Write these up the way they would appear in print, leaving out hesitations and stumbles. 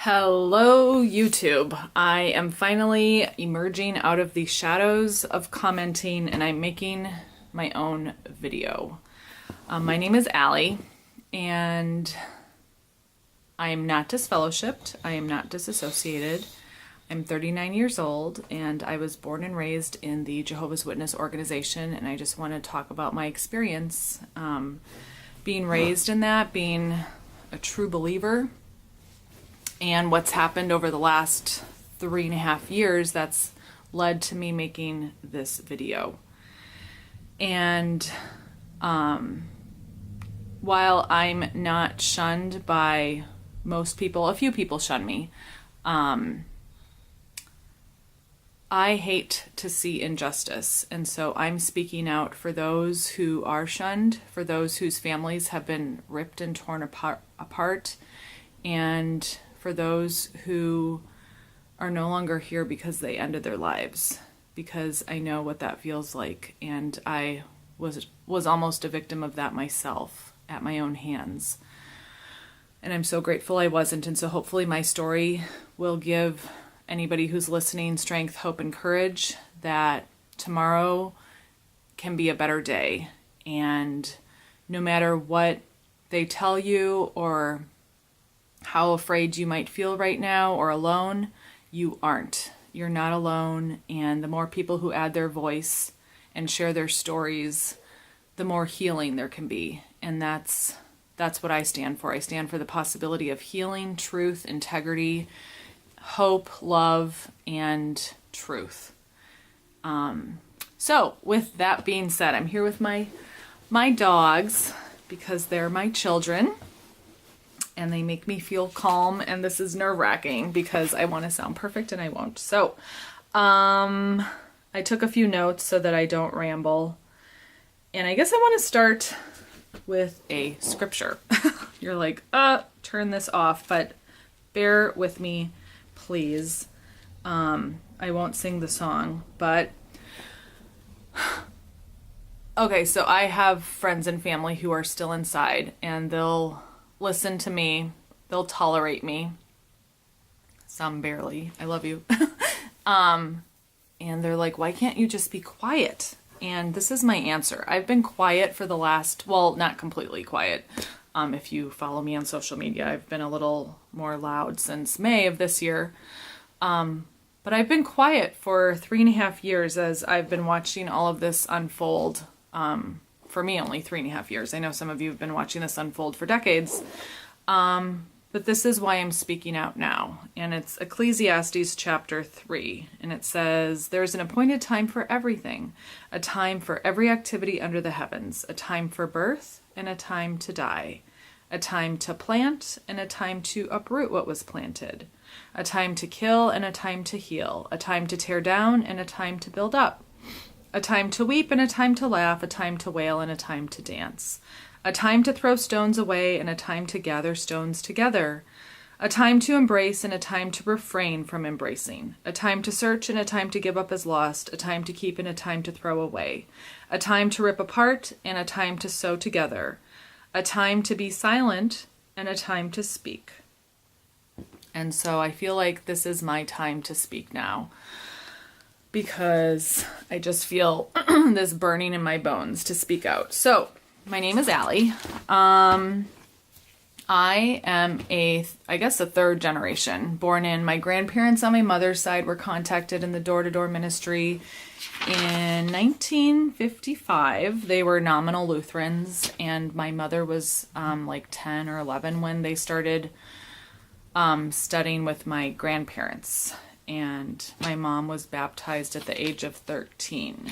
Hello, YouTube. I am finally emerging out of the shadows of commenting and I'm making my own video. My name is Allie and I am not disfellowshipped. I am not disassociated. I'm 39 years old and I was born and raised in the Jehovah's Witness organization, and I just want to talk about my experience being raised in that, being a true believer, and what's happened over the last 3.5 years that's led to me making this video. And while I'm not shunned by most people, a few people shun me, I hate to see injustice, and so I'm speaking out for those who are shunned, for those whose families have been ripped and torn apart, and for those who are no longer here because they ended their lives, because I know what that feels like, and I was almost a victim of that myself at my own hands. And I'm so grateful I wasn't, and so hopefully my story will give anybody who's listening strength, hope, and courage that tomorrow can be a better day. And no matter what they tell you or how afraid you might feel right now or alone, you aren't. You're not alone. And the more people who add their voice and share their stories, the more healing there can be. And that's what I stand for. I stand for the possibility of healing, truth, integrity, hope, love, and truth. So with that being said, I'm here with my dogs because they're my children and they make me feel calm, and this is nerve-wracking because I want to sound perfect and I won't. So I took a few notes so that I don't ramble, and I guess I want to start with a scripture. You're like, turn this off, but bear with me, please. I won't sing the song, but okay, so I have friends and family who are still inside, and they'll listen to me, they'll tolerate me, some barely, I love you. And they're like, why can't you just be quiet? And this is my answer. I've been quiet for the last, well, not completely quiet. If you follow me on social media, I've been a little more loud since May of this year. But I've been quiet for 3.5 years as I've been watching all of this unfold. For me, only 3.5 years. I know some of you have been watching this unfold for decades. But this is why I'm speaking out now. And it's Ecclesiastes chapter 3. And it says, there's an appointed time for everything, a time for every activity under the heavens, a time for birth and a time to die, a time to plant and a time to uproot what was planted, a time to kill and a time to heal, a time to tear down and a time to build up, a time to weep and a time to laugh, a time to wail and a time to dance, a time to throw stones away and a time to gather stones together, a time to embrace and a time to refrain from embracing, a time to search and a time to give up as lost, a time to keep and a time to throw away, a time to rip apart and a time to sew together, a time to be silent and a time to speak. And so I feel like this is my time to speak now, because I just feel this burning in my bones to speak out. So my name is Allie. I am I guess a third generation, born in. My grandparents on my mother's side were contacted in the door-to-door ministry in 1955. They were nominal Lutherans, and my mother was like 10 or 11 when they started studying with my grandparents. And my mom was baptized at the age of 13.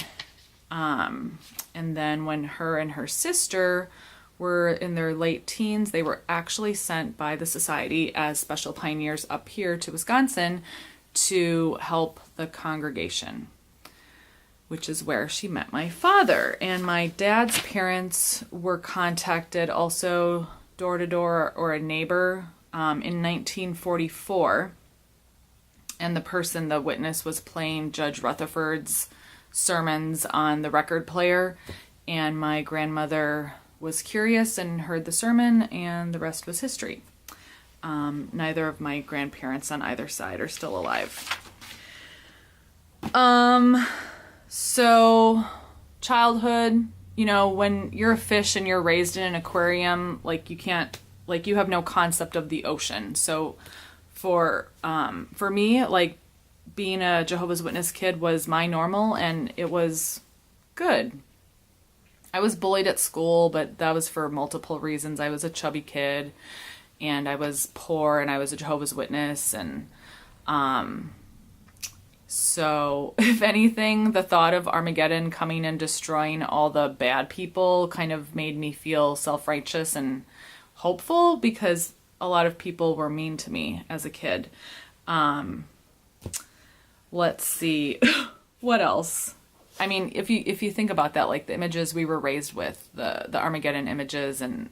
And then when her and her sister were in their late teens, they were actually sent by the society as special pioneers up here to Wisconsin to help the congregation, which is where she met my father. And my dad's parents were contacted also door to door or a neighbor in 1944. And the witness was playing Judge Rutherford's sermons on the record player. And my grandmother was curious and heard the sermon, and the rest was history. Neither of my grandparents on either side are still alive. So childhood, you know, when you're a fish and you're raised in an aquarium, like you have no concept of the ocean. So for me, like being a Jehovah's Witness kid was my normal, and it was good. I was bullied at school, but that was for multiple reasons. I was a chubby kid, and I was poor, and I was a Jehovah's Witness, and so if anything, the thought of Armageddon coming and destroying all the bad people kind of made me feel self-righteous and hopeful, because a lot of people were mean to me as a kid. Let's see, what else? I mean, if you think about that, like the images we were raised with, the Armageddon images and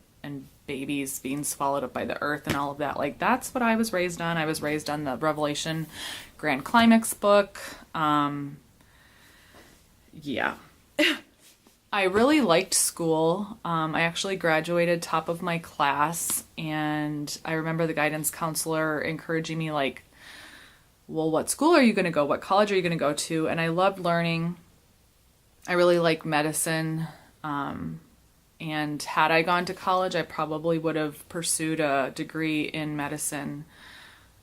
babies being swallowed up by the earth and all of that, like that's what I was raised on. I was raised on the Revelation Grand Climax book. Yeah. I really liked school. I actually graduated top of my class, and I remember the guidance counselor encouraging me like, well, what school are you going to go? What college are you going to go to? And I loved learning. I really like medicine. And had I gone to college, I probably would have pursued a degree in medicine,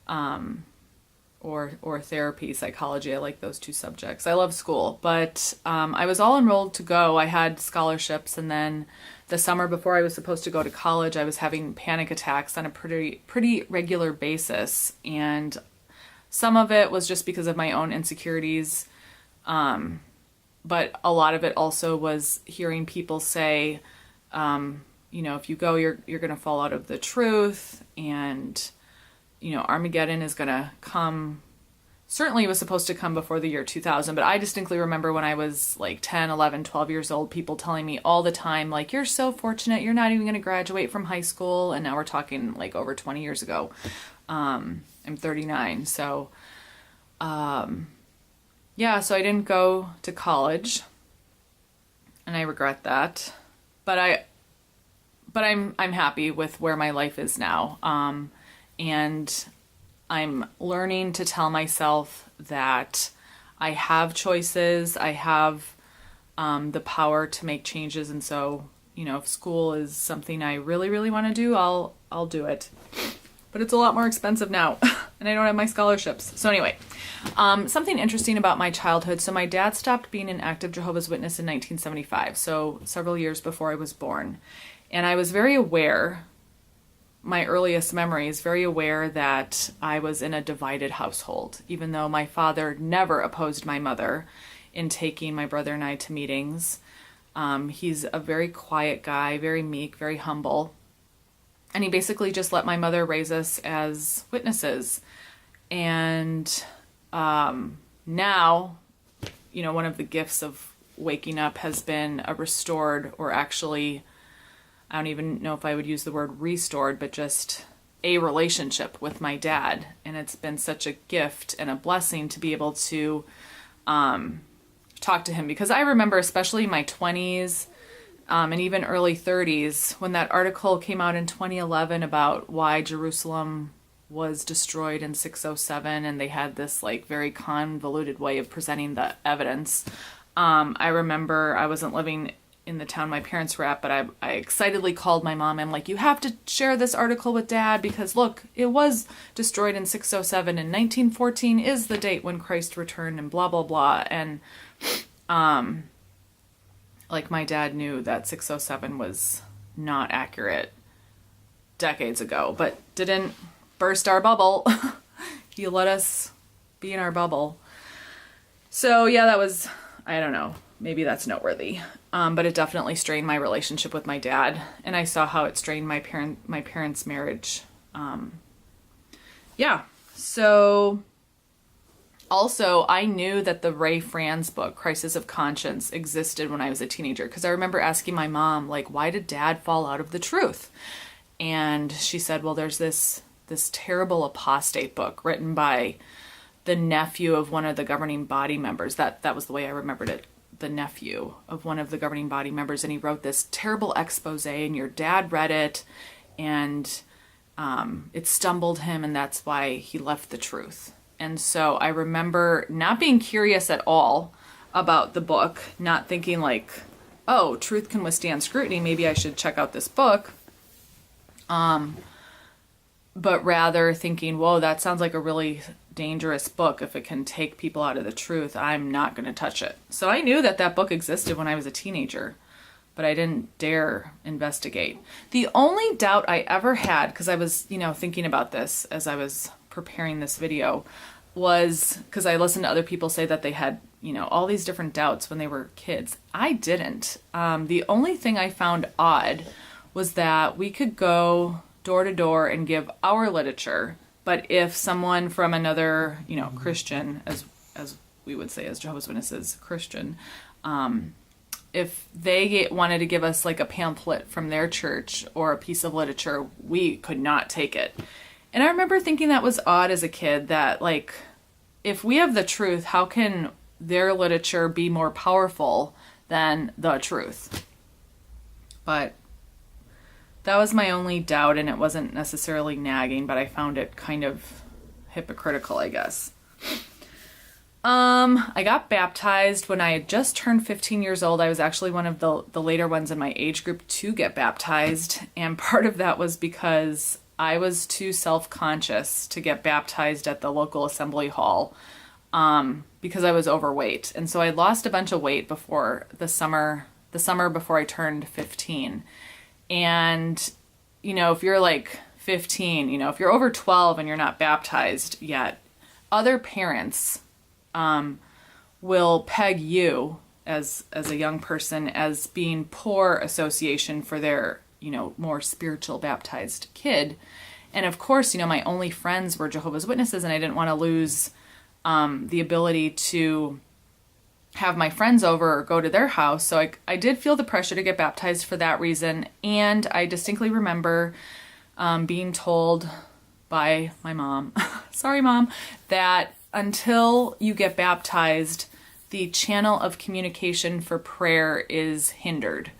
or therapy, psychology. I like those two subjects. I love school, but I was all enrolled to go. I had scholarships, and then the summer before I was supposed to go to college, I was having panic attacks on a pretty regular basis, and some of it was just because of my own insecurities, but a lot of it also was hearing people say, you know, if you go, you're going to fall out of the truth, and, you know, Armageddon is going to come. Certainly it was supposed to come before the year 2000, but I distinctly remember when I was like 10, 11, 12 years old, people telling me all the time, like, you're so fortunate, you're not even going to graduate from high school. And now we're talking like over 20 years ago. I'm 39. So, yeah, so I didn't go to college, and I regret that, but I'm happy with where my life is now. And I'm learning to tell myself that I have choices. I have the power to make changes. And so, you know, if school is something I really, really want to do, I'll do it. But it's a lot more expensive now, and I don't have my scholarships. So anyway, something interesting about my childhood. So my dad stopped being an active Jehovah's Witness in 1975, so several years before I was born. And I was very aware, my earliest memories, very aware that I was in a divided household, even though my father never opposed my mother in taking my brother and I to meetings. He's a very quiet guy, very meek, very humble. And he basically just let my mother raise us as witnesses. And now, you know, one of the gifts of waking up has been a restored, or actually, I don't even know if I would use the word restored, but just a relationship with my dad. And it's been such a gift and a blessing to be able to talk to him. Because I remember, especially in my 20s, and even early 30s, when that article came out in 2011 about why Jerusalem was destroyed in 607, and they had this like very convoluted way of presenting the evidence. I remember I wasn't living in the town my parents were at, but I excitedly called my mom. I'm like, you have to share this article with Dad, because look, it was destroyed in 607, and 1914 is the date when Christ returned, and blah, blah, blah. And like my dad knew that 607 was not accurate decades ago, but didn't burst our bubble. He let us be in our bubble. So yeah, that was, I don't know, maybe that's noteworthy. But it definitely strained my relationship with my dad, and I saw how it strained my parents' marriage. Yeah. So also, I knew that the Ray Franz book, Crisis of Conscience, existed when I was a teenager, because I remember asking my mom, like, why did Dad fall out of the truth? And she said, well, there's this terrible apostate book written by the nephew of one of the governing body members. That was the way I remembered it. The nephew of one of the governing body members, and he wrote this terrible expose, and your dad read it, and it stumbled him, and that's why he left the truth. And so I remember not being curious at all about the book, not thinking like, oh, truth can withstand scrutiny, maybe I should check out this book. But rather thinking, whoa, that sounds like a really dangerous book. If it can take people out of the truth, I'm not going to touch it. So I knew that that book existed when I was a teenager, but I didn't dare investigate. The only doubt I ever had, because I was, thinking about this as I was preparing this video, was because I listened to other people say that they had, all these different doubts when they were kids. I didn't. The only thing I found odd was that we could go door to door and give our literature, but if someone from another, Christian, as we would say as Jehovah's Witnesses, Christian, if they wanted to give us like a pamphlet from their church or a piece of literature, we could not take it. And I remember thinking that was odd as a kid, that like, if we have the truth, how can their literature be more powerful than the truth? But that was my only doubt, and it wasn't necessarily nagging, but I found it kind of hypocritical, I guess. I got baptized when I had just turned 15 years old. I was actually one of the later ones in my age group to get baptized, and part of that was because I was too self-conscious to get baptized at the local assembly hall, because I was overweight. And so I lost a bunch of weight before the summer before I turned 15. And, if you're like 15, if you're over 12 and you're not baptized yet, other parents will peg you as a young person as being poor association for their, more spiritual baptized kid. And of course, my only friends were Jehovah's Witnesses, and I didn't want to lose the ability to have my friends over or go to their house. So I did feel the pressure to get baptized for that reason. And I distinctly remember being told by my mom, sorry mom, that until you get baptized, the channel of communication for prayer is hindered.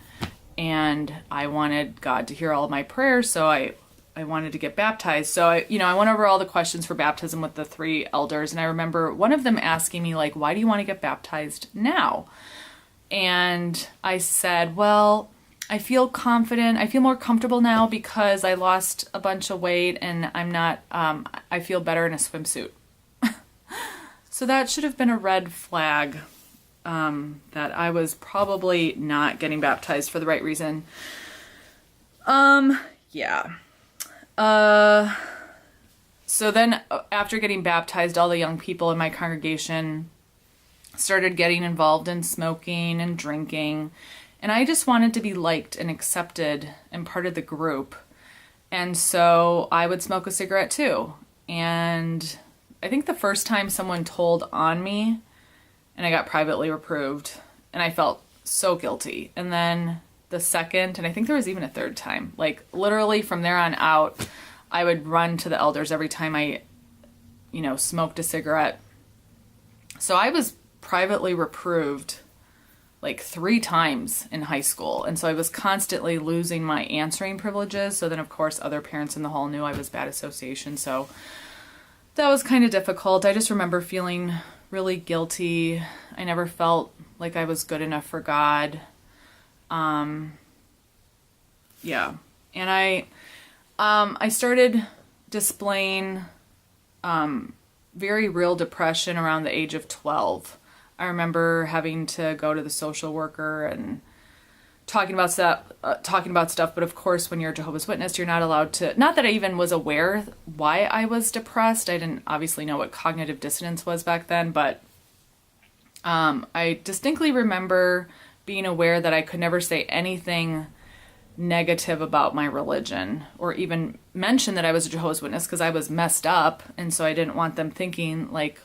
And I wanted God to hear all of my prayers, so I wanted to get baptized. So I went over all the questions for baptism with the 3 elders, and I remember one of them asking me, like, why do you want to get baptized now? And I said, well, I feel confident. I feel more comfortable now because I lost a bunch of weight, and I'm not, I feel better in a swimsuit. So that should have been a red flag, that I was probably not getting baptized for the right reason. Yeah. So then after getting baptized, all the young people in my congregation started getting involved in smoking and drinking. And I just wanted to be liked and accepted and part of the group. And so I would smoke a cigarette too. And I think the first time someone told on me, and I got privately reproved, and I felt so guilty. And then the second, and I think there was even a third time, like literally from there on out, I would run to the elders every time I, smoked a cigarette. So I was privately reproved like 3 times in high school. And so I was constantly losing my answering privileges. So then of course other parents in the hall knew I was bad association. So that was kind of difficult. I just remember feeling really guilty. I never felt like I was good enough for God. Yeah. And I started displaying very real depression around the age of 12. I remember having to go to the social worker and talking about stuff, but of course when you're a Jehovah's Witness, you're not allowed to, not that I even was aware why I was depressed. I didn't obviously know what cognitive dissonance was back then, but I distinctly remember being aware that I could never say anything negative about my religion or even mention that I was a Jehovah's Witness because I was messed up, and so I didn't want them thinking like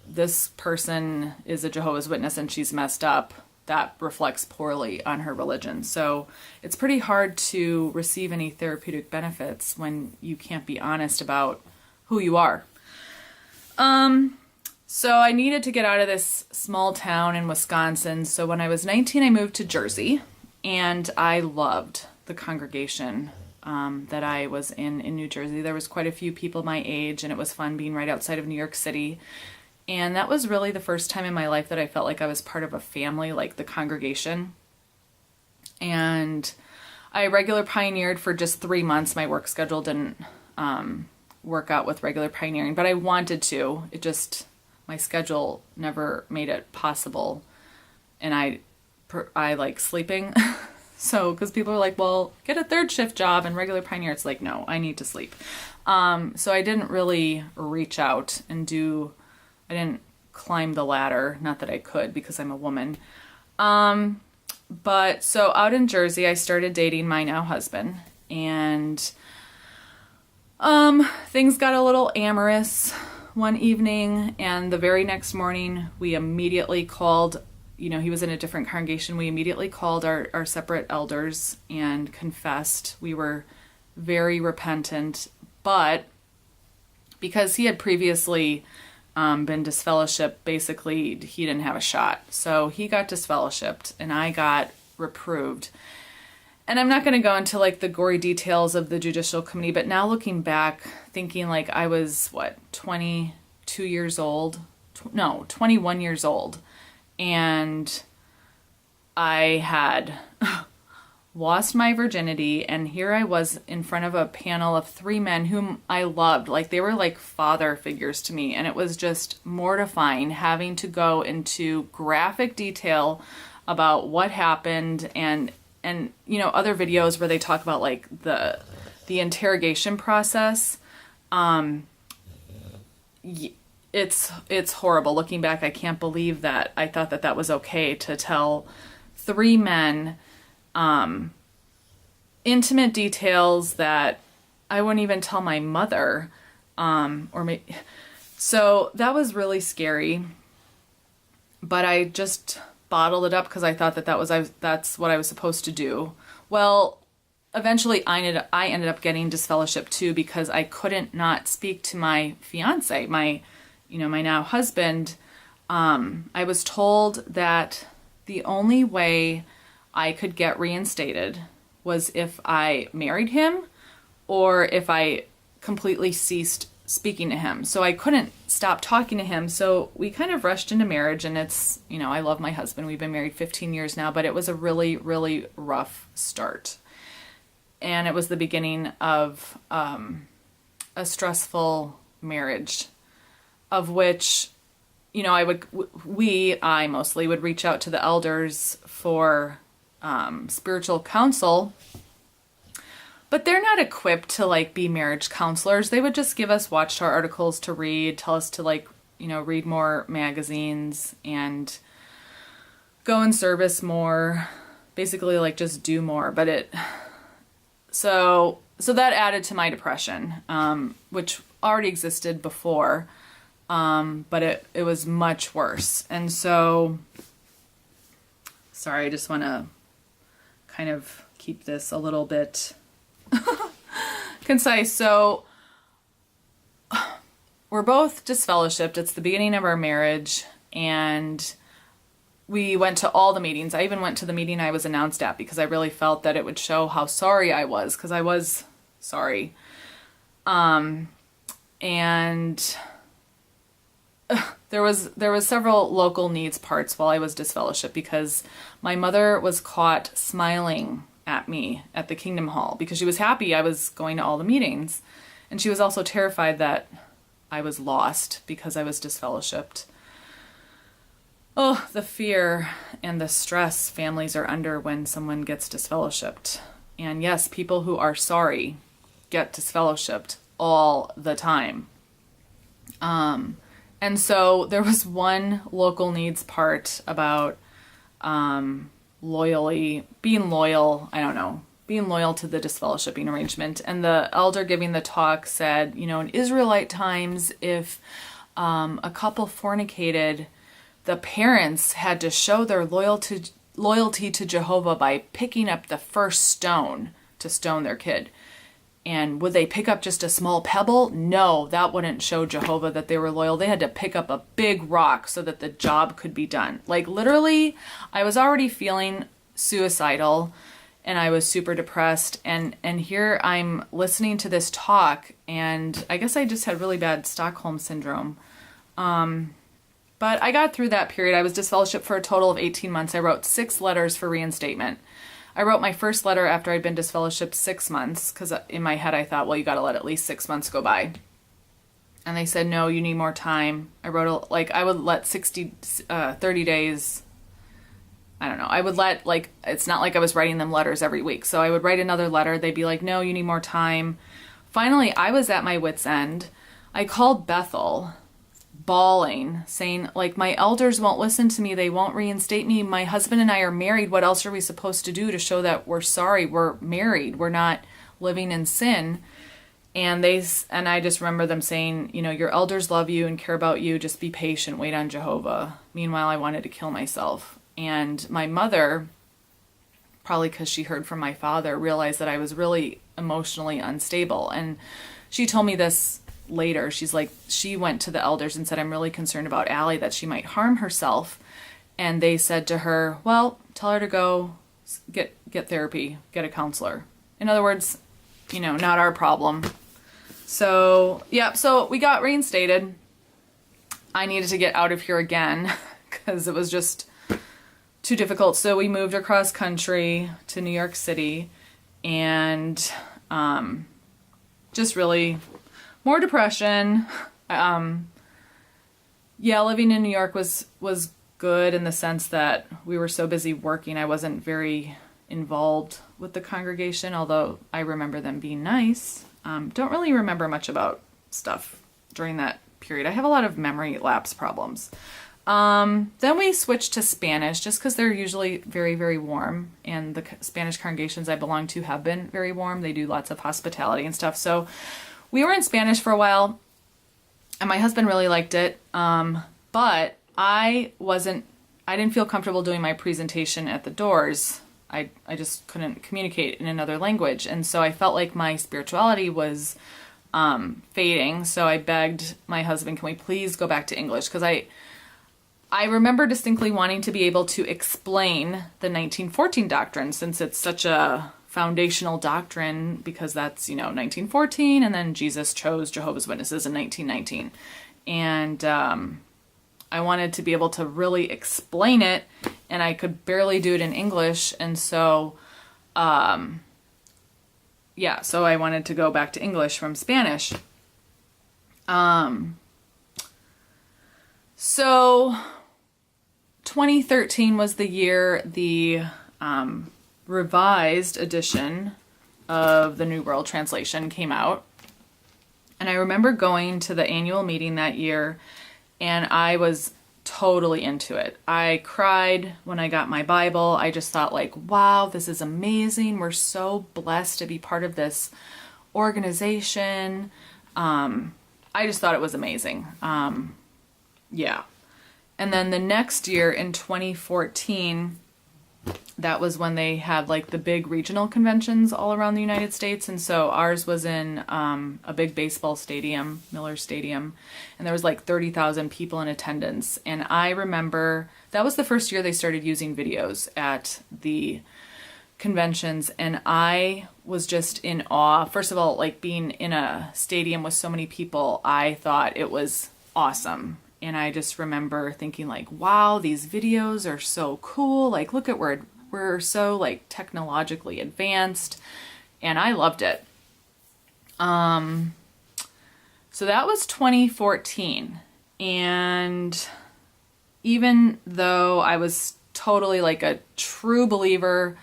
this person is a Jehovah's Witness and she's messed up. That reflects poorly on her religion. So it's pretty hard to receive any therapeutic benefits when you can't be honest about who you are. So I needed to get out of this small town in Wisconsin. So when I was 19, I moved to Jersey, and I loved the congregation that I was in New Jersey. There was quite a few people my age, and it was fun being right outside of New York City. And that was really the first time in my life that I felt like I was part of a family, like the congregation. And I regular pioneered for just 3 months. My work schedule didn't work out with regular pioneering, but I wanted to. It just, my schedule never made it possible. And I like sleeping. So, because people are like, well, get a third shift job and regular pioneer. It's like, no, I need to sleep. So I didn't really reach out and I didn't climb the ladder. Not that I could because I'm a woman. But so out in Jersey, I started dating my now husband, and things got a little amorous one evening, and the very next morning we immediately called, he was in a different congregation. We immediately called our separate elders and confessed. We were very repentant, but because he had previously been disfellowshipped, basically he didn't have a shot. So he got disfellowshipped and I got reproved. And I'm not going to go into like the gory details of the judicial committee, but now looking back, thinking like I was, 22 years old? No, 21 years old. And I had lost my virginity, and here I was in front of a panel of 3 men whom I loved. Like, they were like father figures to me, and it was just mortifying having to go into graphic detail about what happened, and other videos where they talk about like the interrogation process. It's horrible. Looking back, I can't believe that I thought that was okay to tell 3 men intimate details that I wouldn't even tell my mother, so that was really scary, but I just bottled it up because I thought that's what I was supposed to do. Well, eventually I ended up getting disfellowshipped too, because I couldn't not speak to my fiance, my now husband. I was told that the only way I could get reinstated was if I married him or if I completely ceased speaking to him. So I couldn't stop talking to him. So we kind of rushed into marriage, and it's, I love my husband. We've been married 15 years now, but it was a really, really rough start. And it was the beginning of a stressful marriage, of which, I mostly would reach out to the elders for spiritual counsel, but they're not equipped to like be marriage counselors. They would just give us Watchtower articles to read, tell us to read more magazines and go in service more, basically like just do more. But so that added to my depression, which already existed before, but it was much worse. And so, sorry, I just want to kind of keep this a little bit concise. So we're both disfellowshipped. It's the beginning of our marriage, and we went to all the meetings. I even went to the meeting I was announced at because I really felt that it would show how sorry I was, because I was sorry. And there was several local needs parts while I was disfellowshipped, because my mother was caught smiling at me at the Kingdom Hall because she was happy I was going to all the meetings, and she was also terrified that I was lost because I was disfellowshipped. Oh, the fear and the stress families are under when someone gets disfellowshipped. And yes, people who are sorry get disfellowshipped all the time. And so there was one local needs part about being loyal to the disfellowshipping arrangement. And the elder giving the talk said, in Israelite times, if a couple fornicated, the parents had to show their loyalty to Jehovah by picking up the first stone to stone their kid. And would they pick up just a small pebble? No, that wouldn't show Jehovah that they were loyal. They had to pick up a big rock so that the job could be done. Like, literally, I was already feeling suicidal, and I was super depressed. And here I'm listening to this talk, and I guess I just had really bad Stockholm syndrome. But I got through that period. I was disfellowshipped for a total of 18 months. I wrote 6 letters for reinstatement. I wrote my first letter after I'd been disfellowshipped 6 months, because in my head I thought, well, you got to let at least 6 months go by. And they said, no, you need more time. I wrote, I would let 30 days. I don't know. I would let, it's not like I was writing them letters every week. So I would write another letter. They'd be like, no, you need more time. Finally, I was at my wit's end. I called Bethel, bawling, saying, my elders won't listen to me. They won't reinstate me. My husband and I are married. What else are we supposed to do to show that we're sorry? We're married. We're not living in sin. And I just remember them saying, your elders love you and care about you. Just be patient. Wait on Jehovah. Meanwhile, I wanted to kill myself. And my mother, probably because she heard from my father, realized that I was really emotionally unstable. And she told me this later. She's like, she went to the elders and said, I'm really concerned about Allie, that she might harm herself. And they said to her, well, tell her to go get therapy, get a counselor. In other words, not our problem. So, yeah, so we got reinstated. I needed to get out of here again because it was just too difficult. So we moved across country to New York City, and just really more depression. Living in New York was good in the sense that we were so busy working. I wasn't very involved with the congregation, although I remember them being nice. Don't really remember much about stuff during that period. I have a lot of memory lapse problems. Then we switched to Spanish just because they're usually very, very warm, and the Spanish congregations I belong to have been very warm. They do lots of hospitality and stuff. So we were in Spanish for a while, and my husband really liked it. But I didn't feel comfortable doing my presentation at the doors. I just couldn't communicate in another language. And so I felt like my spirituality was fading. So I begged my husband, can we please go back to English? Because I remember distinctly wanting to be able to explain the 1914 doctrine, since it's such a foundational doctrine, because that's, 1914, and then Jesus chose Jehovah's Witnesses in 1919. And I wanted to be able to really explain it, and I could barely do it in English. And so, so I wanted to go back to English from Spanish. So 2013 was the year the revised edition of the New World Translation came out. And I remember going to the annual meeting that year, and I was totally into it. I cried when I got my Bible. I just thought, wow, this is amazing. We're so blessed to be part of this organization. I just thought it was amazing. Yeah. And then the next year in 2014, that was when they had the big regional conventions all around the United States. And so ours was in a big baseball stadium, Miller Stadium, and there was 30,000 people in attendance. And I remember that was the first year they started using videos at the conventions, and I was just in awe. First of all, being in a stadium with so many people, I thought it was awesome. And I just remember thinking wow, these videos are so cool. Look at we're so technologically advanced, and I loved it. So that was 2014. And even though I was totally a true believer,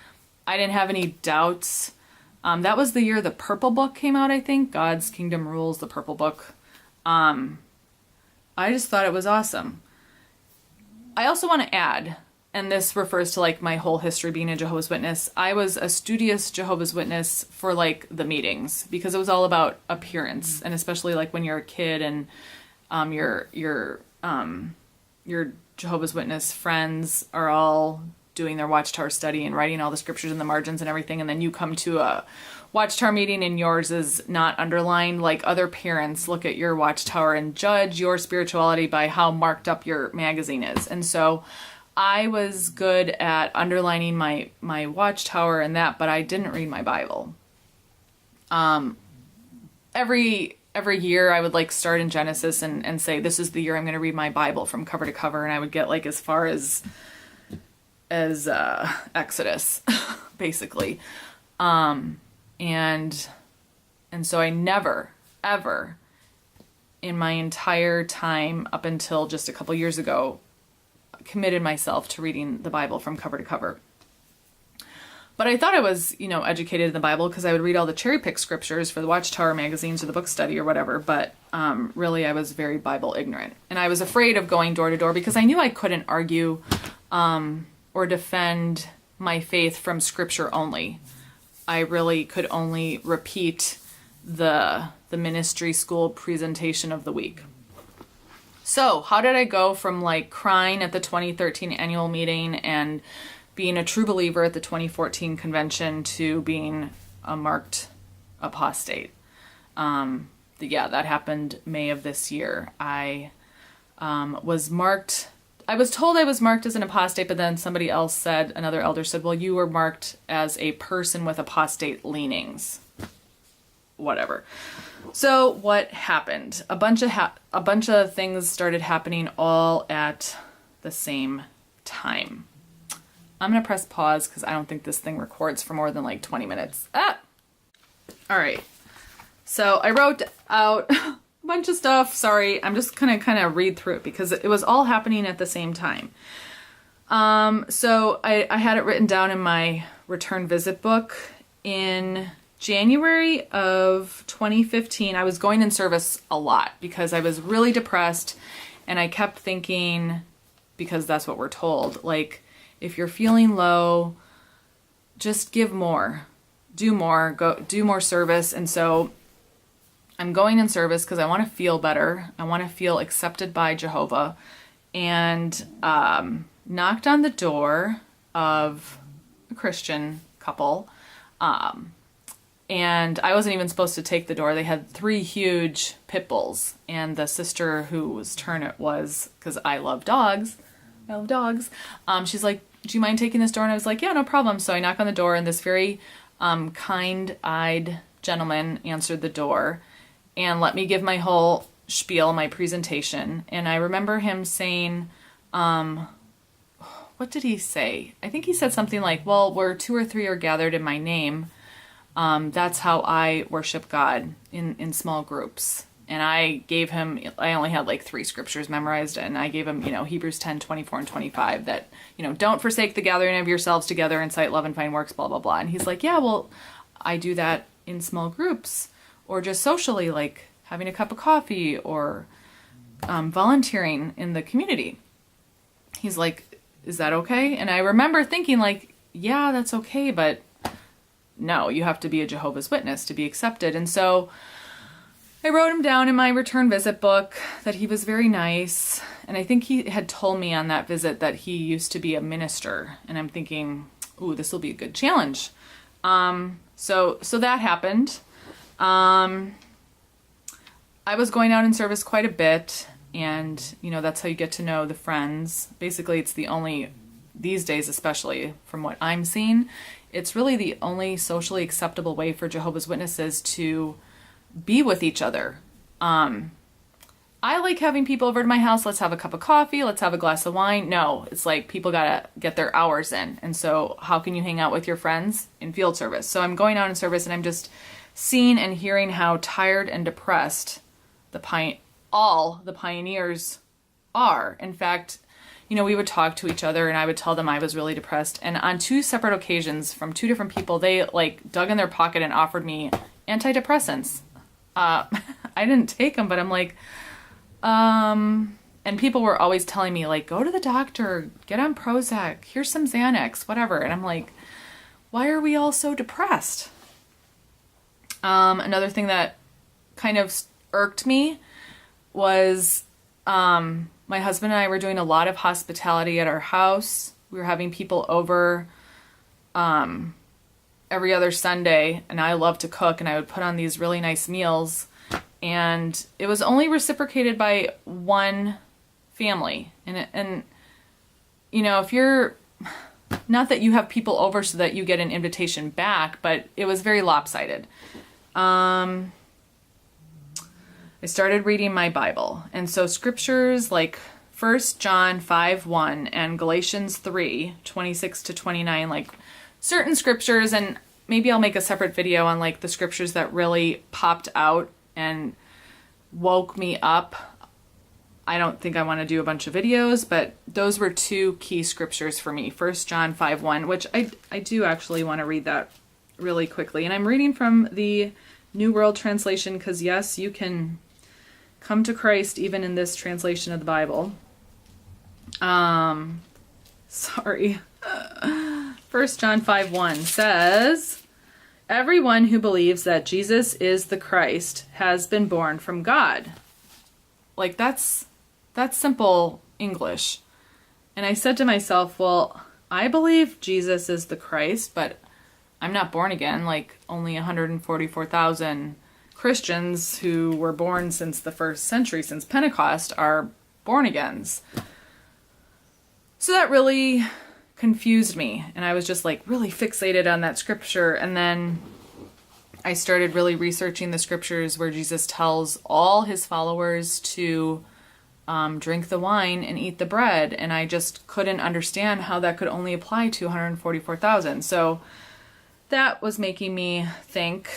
I didn't have any doubts. That was the year the Purple Book came out, I think. God's Kingdom Rules, the Purple Book. I just thought it was awesome. I also want to add, and this refers to my whole history being a Jehovah's Witness, I was a studious Jehovah's Witness for the meetings, because it was all about appearance, and especially when you're a kid and your Jehovah's Witness friends are all doing their Watchtower study and writing all the scriptures in the margins and everything, and then you come to a Watchtower meeting and yours is not underlined. Other parents look at your Watchtower and judge your spirituality by how marked up your magazine is. And so I was good at underlining my watchtower and that, but I didn't read my Bible. Every year I would like start in Genesis and say, this is the year I'm going to read my Bible from cover to cover. And I would get like as far as Exodus, basically. And so I never, ever in my entire time up until just a couple years ago committed myself to reading the Bible from cover to cover. But I thought I was, educated in the Bible because I would read all the cherry pick scriptures for the Watchtower magazines or the book study or whatever. But really, I was very Bible ignorant. And I was afraid of going door to door because I knew I couldn't argue or defend my faith from scripture only. I really could only repeat the ministry school presentation of the week. So how did I go from like crying at the 2013 annual meeting and being a true believer at the 2014 convention to being a marked apostate? That happened May of this year. I was marked. I was told I was marked as an apostate, but then somebody else said, another elder said, well, you were marked as a person with apostate leanings. Whatever. So what happened? A bunch of things started happening all at the same time. I'm going to press pause because I don't think this thing records for more than like 20 minutes. All right. So I wrote out a bunch of stuff. Sorry. I'm just going to kind of read through it because it was all happening at the same time. So I had it written down in my return visit book. In January of 2015, I was going in service a lot because I was really depressed and I kept thinking, because that's what we're told, like, if you're feeling low, just give more, do more, go do more service. And so I'm going in service because I want to feel better. I want to feel accepted by Jehovah, and knocked on the door of a Christian couple. And I wasn't even supposed to take the door. They had 3 huge pit bulls, and the sister whose turn it was, because I love dogs, she's like, do you mind taking this door? And I was like, yeah, no problem. So I knock on the door, and this very kind-eyed gentleman answered the door and let me give my whole spiel, my presentation. And I remember him saying, what did he say? I think he said something like, well, where 2 or 3 are gathered in my name, that's how I worship God, in small groups. And I gave him, I only had like 3 scriptures memorized, and I gave him, Hebrews 10, 24 and 25, that, don't forsake the gathering of yourselves together in sight, love, and fine works, blah, blah, blah. And he's like, yeah, well, I do that in small groups, or just socially, like having a cup of coffee, or volunteering in the community. He's like, is that okay? And I remember thinking like, yeah, that's okay, but no, you have to be a Jehovah's Witness to be accepted. And so I wrote him down in my return visit book that he was very nice. And I think he had told me on that visit that he used to be a minister. And I'm thinking, ooh, this will be a good challenge. So that happened. I was going out in service quite a bit. And, that's how you get to know the friends. Basically, it's the only, these days especially, from what I'm seeing, it's really the only socially acceptable way for Jehovah's Witnesses to be with each other. I like having people over to my house. Let's have a cup of coffee. Let's have a glass of wine. No, it's like people gotta get their hours in. And so how can you hang out with your friends? In field service. So I'm going out in service, and I'm just seeing and hearing how tired and depressed all the pioneers are. In fact, we would talk to each other, and I would tell them I was really depressed. And on 2 separate occasions from 2 different people, they like dug in their pocket and offered me antidepressants. I didn't take them, but I'm like, and people were always telling me like, go to the doctor, get on Prozac, here's some Xanax, whatever. And I'm like, why are we all so depressed? Another thing that kind of irked me was, my husband and I were doing a lot of hospitality at our house. We were having people over, every other Sunday, and I love to cook, and I would put on these really nice meals, and it was only reciprocated by one family. And if you're, not that you have people over so that you get an invitation back, but it was very lopsided. I started reading my Bible. And so scriptures like 1 John 5:1 and Galatians 3:26 to 29, like certain scriptures, and maybe I'll make a separate video on like the scriptures that really popped out and woke me up. I don't think I want to do a bunch of videos, but those were two key scriptures for me. 1 John 5:1, which I do actually want to read that really quickly. And I'm reading from the New World Translation because, yes, you can come to Christ even in this translation of the Bible. Sorry. 1 John 5:1 says, "Everyone who believes that Jesus is the Christ has been born from God." Like, that's simple English. And I said to myself, well, I believe Jesus is the Christ, but I'm not born again, like only 144,000 Christians who were born since the first century, since Pentecost, are born agains. So that really confused me, and I was just like really fixated on that scripture. And then I started really researching the scriptures where Jesus tells all his followers to drink the wine and eat the bread, and I just couldn't understand how that could only apply to 144,000. So that was making me think.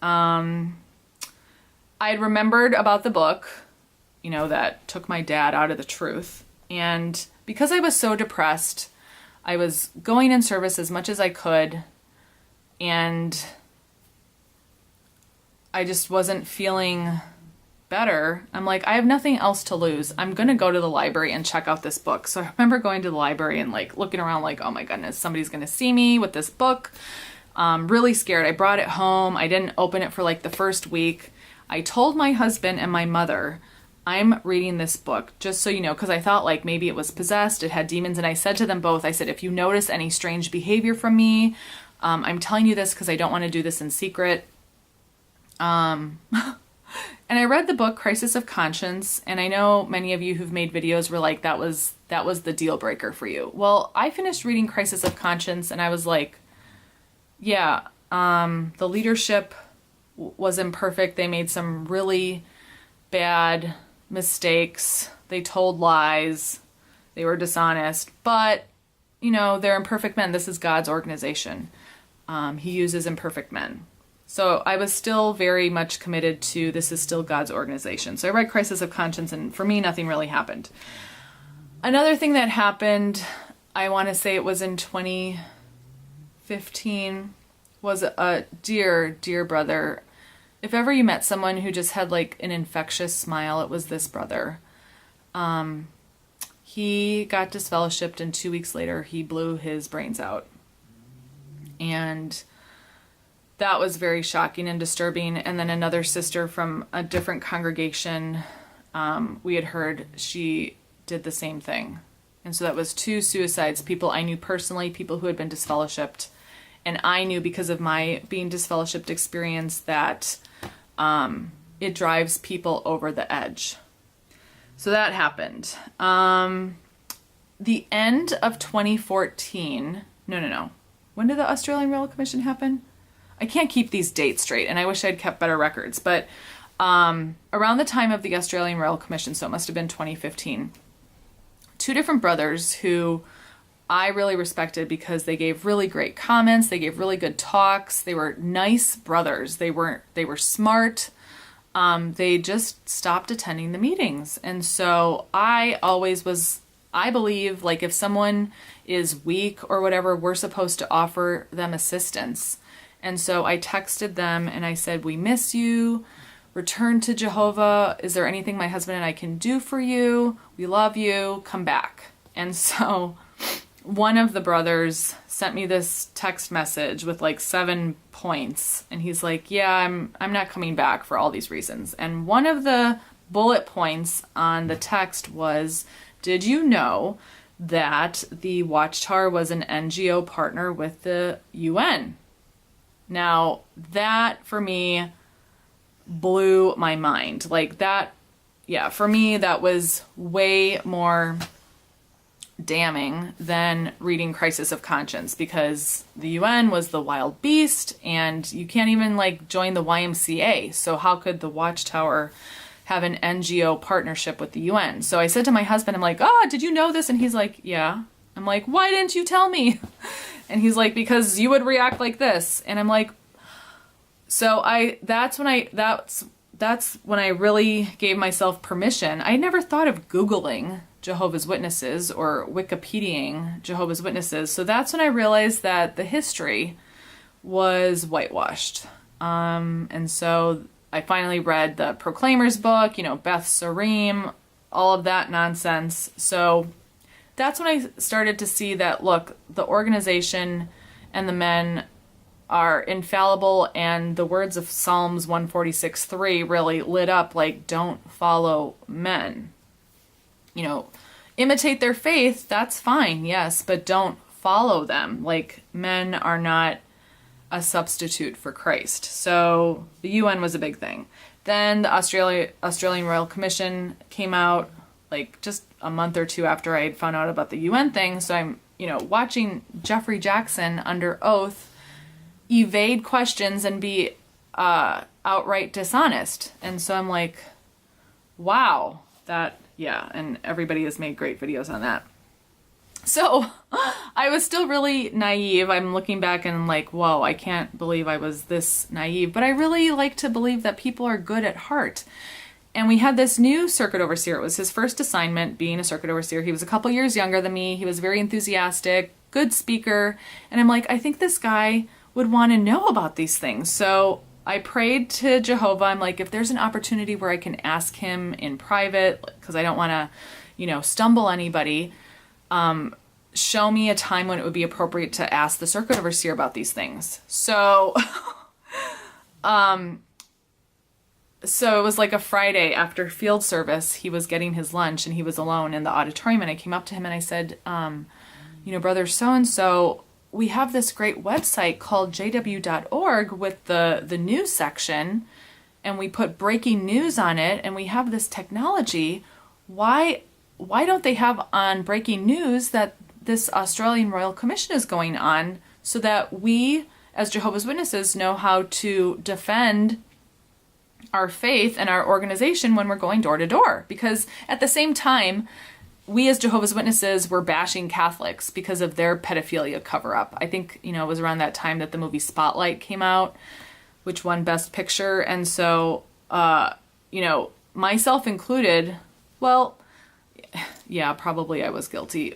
I had remembered about the book, that took my dad out of the truth. And because I was so depressed, I was going in service as much as I could, and I just wasn't feeling better. I'm like, I have nothing else to lose. I'm going to go to the library and check out this book. So I remember going to the library and like looking around like, oh my goodness, somebody's going to see me with this book. Really scared. I brought it home. I didn't open it for like the first week. I told my husband and my mother, I'm reading this book, just so you know, because I thought like maybe it was possessed, it had demons. And I said to them both, I said, if you notice any strange behavior from me, I'm telling you this because I don't want to do this in secret. And I read the book Crisis of Conscience, and I know many of you who've made videos were like, that was the deal breaker for you. Well, I finished reading Crisis of Conscience, and I was like, yeah, the leadership was imperfect. They made some really bad mistakes. They told lies. They were dishonest. But, they're imperfect men. This is God's organization. He uses imperfect men. So I was still very much committed to this is still God's organization. So I read Crisis of Conscience, and for me, nothing really happened. Another thing that happened, I want to say it was in 2015, was a dear, dear brother. If ever you met someone who just had like an infectious smile, it was this brother. He got disfellowshipped, and 2 weeks later, he blew his brains out. And that was very shocking and disturbing. And then another sister from a different congregation, we had heard she did the same thing. And so that was 2 suicides, people I knew personally, people who had been disfellowshipped. And I knew because of my being disfellowshipped experience that it drives people over the edge. So that happened. The end of 2014, no. When did the Australian Royal Commission happen? I can't keep these dates straight, and I wish I'd kept better records, but around the time of the Australian Royal Commission, so it must have been 2015, 2 different brothers who I really respected because they gave really great comments, they gave really good talks, they were nice brothers, they were smart, they just stopped attending the meetings. And so I believe like if someone is weak or whatever, we're supposed to offer them assistance. And so I texted them and I said, we miss you. Return to Jehovah. Is there anything my husband and I can do for you? We love you. Come back. And so one of the brothers sent me this text message with like 7 points. And he's like, yeah, I'm not coming back for all these reasons. And one of the bullet points on the text was, did you know that the Watchtower was an NGO partner with the UN? Now, that for me blew my mind. Like that, yeah, for me, that was way more damning than reading Crisis of Conscience, because the UN was the wild beast and you can't even like join the YMCA. So how could the Watchtower have an NGO partnership with the UN? So I said to my husband, I'm like, oh, did you know this? And he's like, yeah. I'm like, why didn't you tell me? And he's like, because you would react like this. And I'm like, so that's when I really gave myself permission. I never thought of Googling Jehovah's Witnesses or Wikipediaing Jehovah's Witnesses. So that's when I realized that the history was whitewashed. And so I finally read the Proclaimer's book, Beth Sarim, all of that nonsense. So that's when I started to see that, look, the organization and the men are infallible, and the words of Psalms 146:3 really lit up, like, don't follow men. Imitate their faith, that's fine, yes, but don't follow them. Like, men are not a substitute for Christ. So the UN was a big thing. Then the Australian Royal Commission came out, like, just a month or two after I had found out about the UN thing. So I'm, watching Jeffrey Jackson under oath evade questions and be outright dishonest. And so I'm like, wow, and everybody has made great videos on that. So I was still really naive. I'm looking back and like, whoa, I can't believe I was this naive. But I really like to believe that people are good at heart. And we had this new circuit overseer. It was his first assignment being a circuit overseer. He was a couple years younger than me. He was very enthusiastic, good speaker. And I'm like, I think this guy would want to know about these things. So I prayed to Jehovah. I'm like, if there's an opportunity where I can ask him in private, because I don't want to, stumble anybody, show me a time when it would be appropriate to ask the circuit overseer about these things. So, so it was like a Friday after field service. He was getting his lunch and he was alone in the auditorium. And I came up to him and I said, brother so-and-so, we have this great website called jw.org with the news section, and we put breaking news on it, and we have this technology. Why don't they have on breaking news that this Australian Royal Commission is going on, so that we as Jehovah's Witnesses know how to defend our faith and our organization when we're going door to door? Because at the same time, we as Jehovah's Witnesses were bashing Catholics because of their pedophilia cover-up. I think, it was around that time that the movie Spotlight came out, which won Best Picture. And so, myself included, well, yeah, probably I was guilty.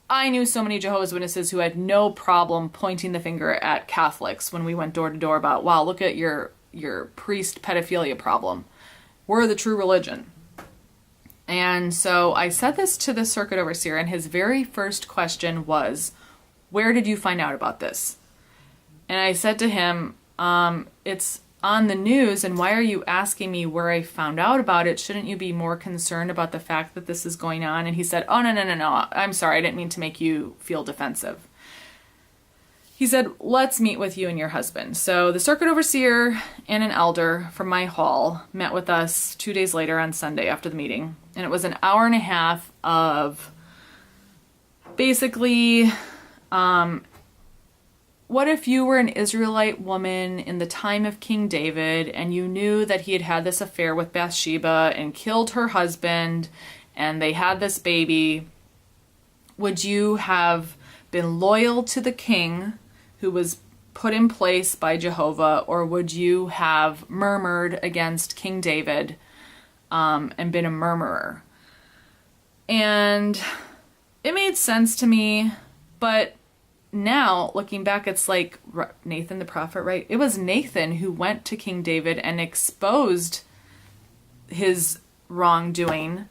I knew so many Jehovah's Witnesses who had no problem pointing the finger at Catholics when we went door to door about, wow, look at your priest pedophilia problem. We're the true religion. And so I said this to the circuit overseer, and his very first question was, where did you find out about this? And I said to him, it's on the news, and why are you asking me where I found out about it? Shouldn't you be more concerned about the fact that this is going on? And he said, oh, no, I'm sorry, I didn't mean to make you feel defensive. He said, let's meet with you and your husband. So the circuit overseer and an elder from my hall met with us 2 days later on Sunday after the meeting. And it was an hour and a half of basically, what if you were an Israelite woman in the time of King David and you knew that he had had this affair with Bathsheba and killed her husband and they had this baby? Would you have been loyal to the king who was put in place by Jehovah, or would you have murmured against King David and been a murmurer? And it made sense to me, but now looking back, it's like Nathan the prophet, right? It was Nathan who went to King David and exposed his wrongdoing,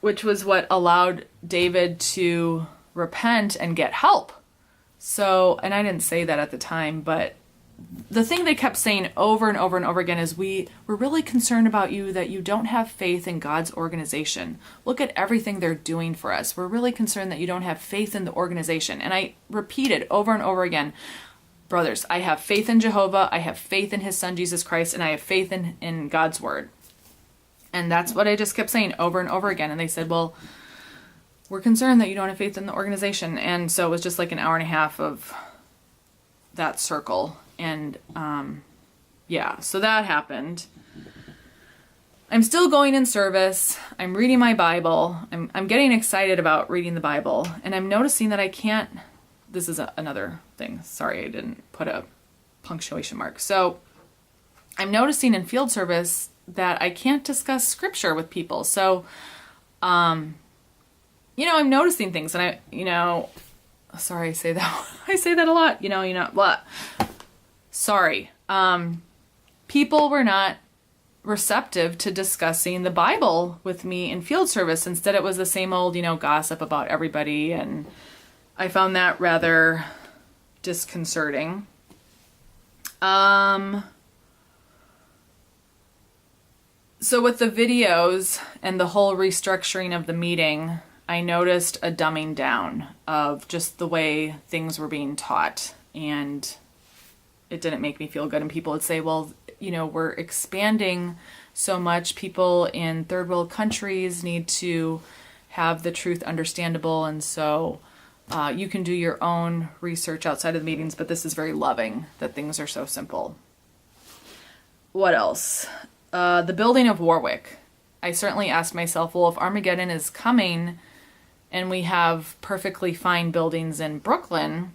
which was what allowed David to repent and get help. So, and I didn't say that at the time, but the thing they kept saying over and over and over again is, we're really concerned about you, that you don't have faith in God's organization. Look at everything they're doing for us. We're really concerned that you don't have faith in the organization. And I repeated over and over again, brothers, I have faith in Jehovah, I have faith in his son Jesus Christ, and I have faith in God's word. And that's what I just kept saying over and over again. And they said, well, we're concerned that you don't have faith in the organization. And so it was just like an hour and a half of that circle. And yeah, so that happened. I'm still going in service. I'm reading my Bible. I'm getting excited about reading the Bible. And I'm noticing that I can't, this is another thing. Sorry, I didn't put a punctuation mark. So I'm noticing in field service that I can't discuss scripture with people. So, you know, I'm noticing things, and sorry, I say that, I say that a lot, blah. Sorry. People were not receptive to discussing the Bible with me in field service. Instead, it was the same old, gossip about everybody, and I found that rather disconcerting. So with the videos and the whole restructuring of the meeting, I noticed a dumbing down of just the way things were being taught, and it didn't make me feel good. And people would say, well, we're expanding so much. People in third world countries need to have the truth understandable, and so you can do your own research outside of the meetings, but this is very loving that things are so simple. What else? The building of Warwick. I certainly asked myself, well, if Armageddon is coming and we have perfectly fine buildings in Brooklyn,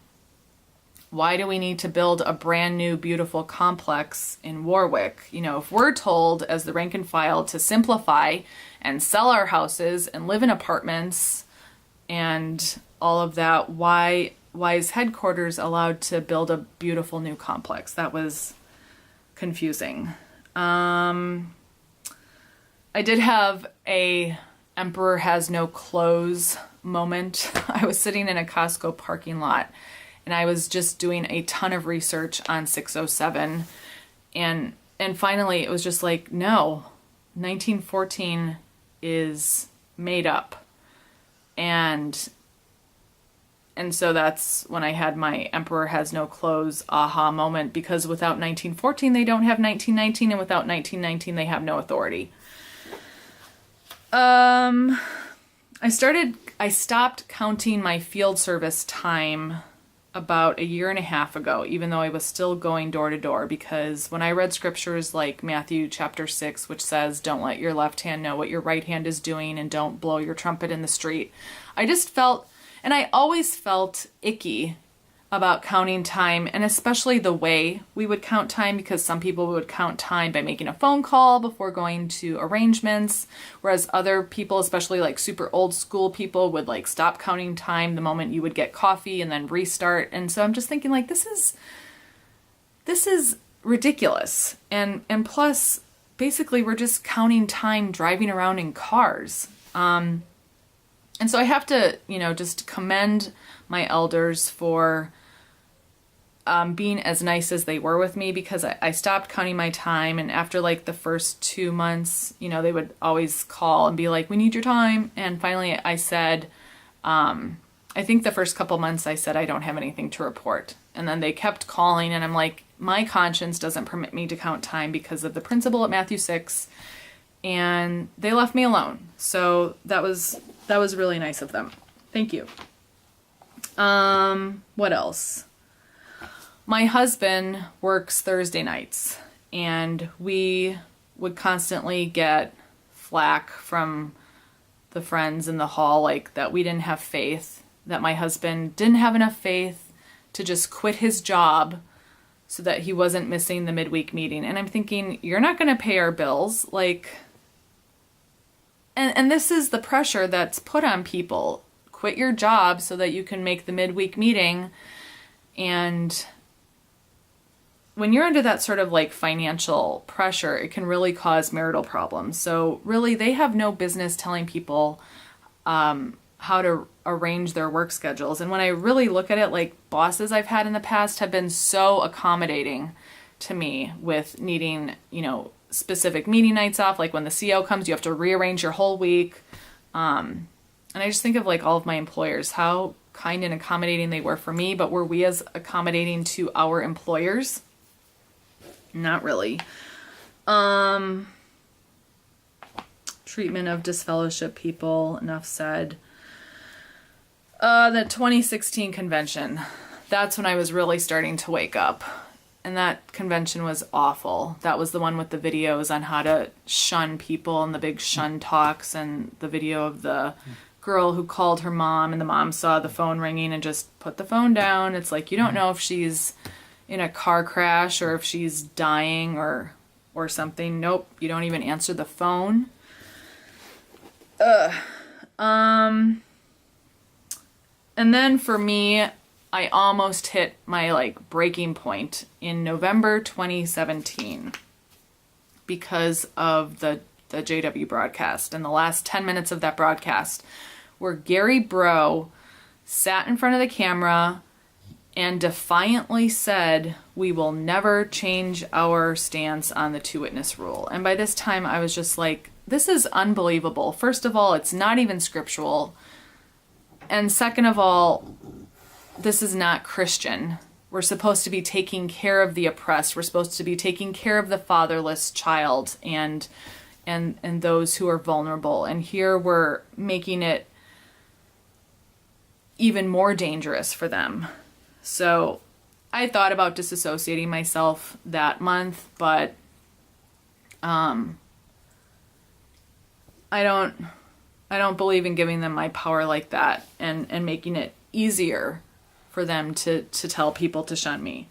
why do we need to build a brand new, beautiful complex in Warwick? If we're told as the rank and file to simplify and sell our houses and live in apartments and all of that, why is headquarters allowed to build a beautiful new complex? That was confusing. I did have a Emperor has no clothes moment. I was sitting in a Costco parking lot, and I was just doing a ton of research on 607, and finally it was just like, no, 1914 is made up. And so that's when I had my Emperor has no clothes aha moment, because without 1914 they don't have 1919, and without 1919 they have no authority. I stopped counting my field service time about a year and a half ago, even though I was still going door to door, because when I read scriptures like Matthew chapter 6, which says, don't let your left hand know what your right hand is doing, and don't blow your trumpet in the street, I just felt, and I always felt icky about counting time, and especially the way we would count time, because some people would count time by making a phone call before going to arrangements, whereas other people, especially like super old school people, would like stop counting time the moment you would get coffee and then restart. And so I'm just thinking, like, this is ridiculous. And plus, basically we're just counting time driving around in cars. And so I have to, just commend my elders for being as nice as they were with me, because I stopped counting my time. And after like the first 2 months, they would always call and be like, we need your time. And finally I said, I think the first couple months I said, I don't have anything to report. And then they kept calling, and I'm like, my conscience doesn't permit me to count time because of the principle at Matthew 6. And they left me alone. So that was really nice of them. Thank you. What else? My husband works Thursday nights, and we would constantly get flack from the friends in the hall, like that we didn't have faith, that my husband didn't have enough faith to just quit his job so that he wasn't missing the midweek meeting. And I'm thinking, you're not going to pay our bills. Like, and this is the pressure that's put on people. Quit your job so that you can make the midweek meeting. And when you're under that sort of like financial pressure, it can really cause marital problems. So really, they have no business telling people how to arrange their work schedules. And when I really look at it, like, bosses I've had in the past have been so accommodating to me with needing, specific meeting nights off. Like when the CO comes, you have to rearrange your whole week. And I just think of like all of my employers, how kind and accommodating they were for me, but were we as accommodating to our employers? Not really. Treatment of disfellowship people, enough said. The 2016 convention. That's when I was really starting to wake up. And that convention was awful. That was the one with the videos on how to shun people and the big shun talks, and the video of the girl who called her mom and the mom saw the phone ringing and just put the phone down. It's like, you don't know if she's in a car crash or if she's dying or something. Nope, you don't even answer the phone. And then for me, I almost hit my breaking point in November 2017 because of the JW broadcast, and the last 10 minutes of that broadcast where Gary Bro sat in front of the camera and defiantly said, "We will never change our stance on the two-witness rule." And by this time I was just like, this is unbelievable. First of all, it's not even scriptural. And second of all, this is not Christian. We're supposed to be taking care of the oppressed. We're supposed to be taking care of the fatherless child and those who are vulnerable. And here we're making it even more dangerous for them. So I thought about disassociating myself that month, but I don't believe in giving them my power like that and making it easier for them to tell people to shun me.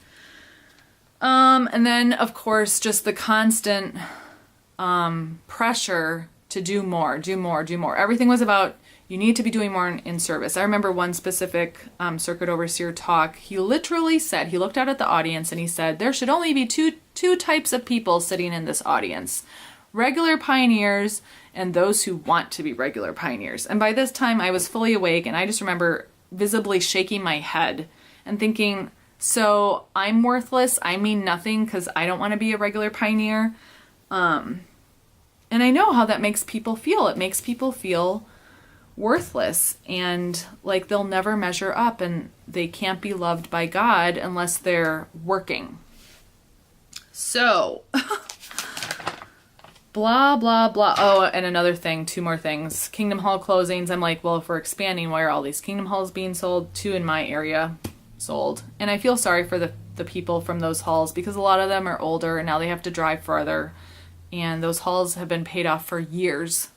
And then, of course, just the constant pressure to do more. Everything was about, you need to be doing more in service. I remember one specific circuit overseer talk. He literally said, he looked out at the audience and he said, there should only be two types of people sitting in this audience: regular pioneers and those who want to be regular pioneers. And by this time I was fully awake, and I just remember visibly shaking my head and thinking, so I'm worthless, I mean nothing because I don't want to be a regular pioneer. And I know how that makes people feel. It makes people feel worthless and like they'll never measure up, and they can't be loved by God unless they're working. So blah, blah, blah. Oh, and another thing, two more things. Kingdom Hall closings. I'm like, well, if we're expanding, why are all these Kingdom Halls being sold? 2 in my area sold. And I feel sorry for the people from those halls, because a lot of them are older and now they have to drive farther. And those halls have been paid off for years.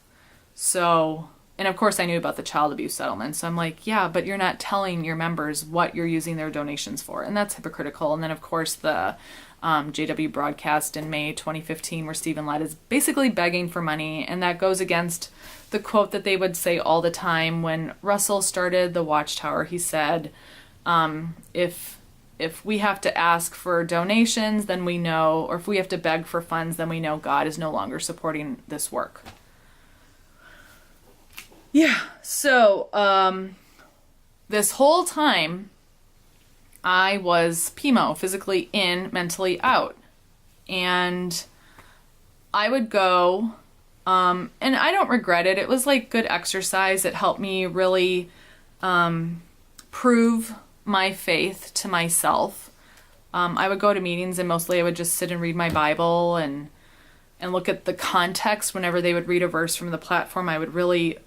So, and of course I knew about the child abuse settlement. So I'm like, yeah, but you're not telling your members what you're using their donations for. And that's hypocritical. And then of course the JW broadcast in May 2015 where Stephen Lett is basically begging for money, and that goes against the quote that they would say all the time. When Russell started the Watchtower, he said, if we have to ask for donations, then we know, or if we have to beg for funds, then we know God is no longer supporting this work. Yeah, so this whole time I was PMO, physically in, mentally out. And I would go, and I don't regret it. It was like good exercise. It helped me really prove my faith to myself. I would go to meetings and mostly I would just sit and read my Bible and look at the context. Whenever they would read a verse from the platform, I would really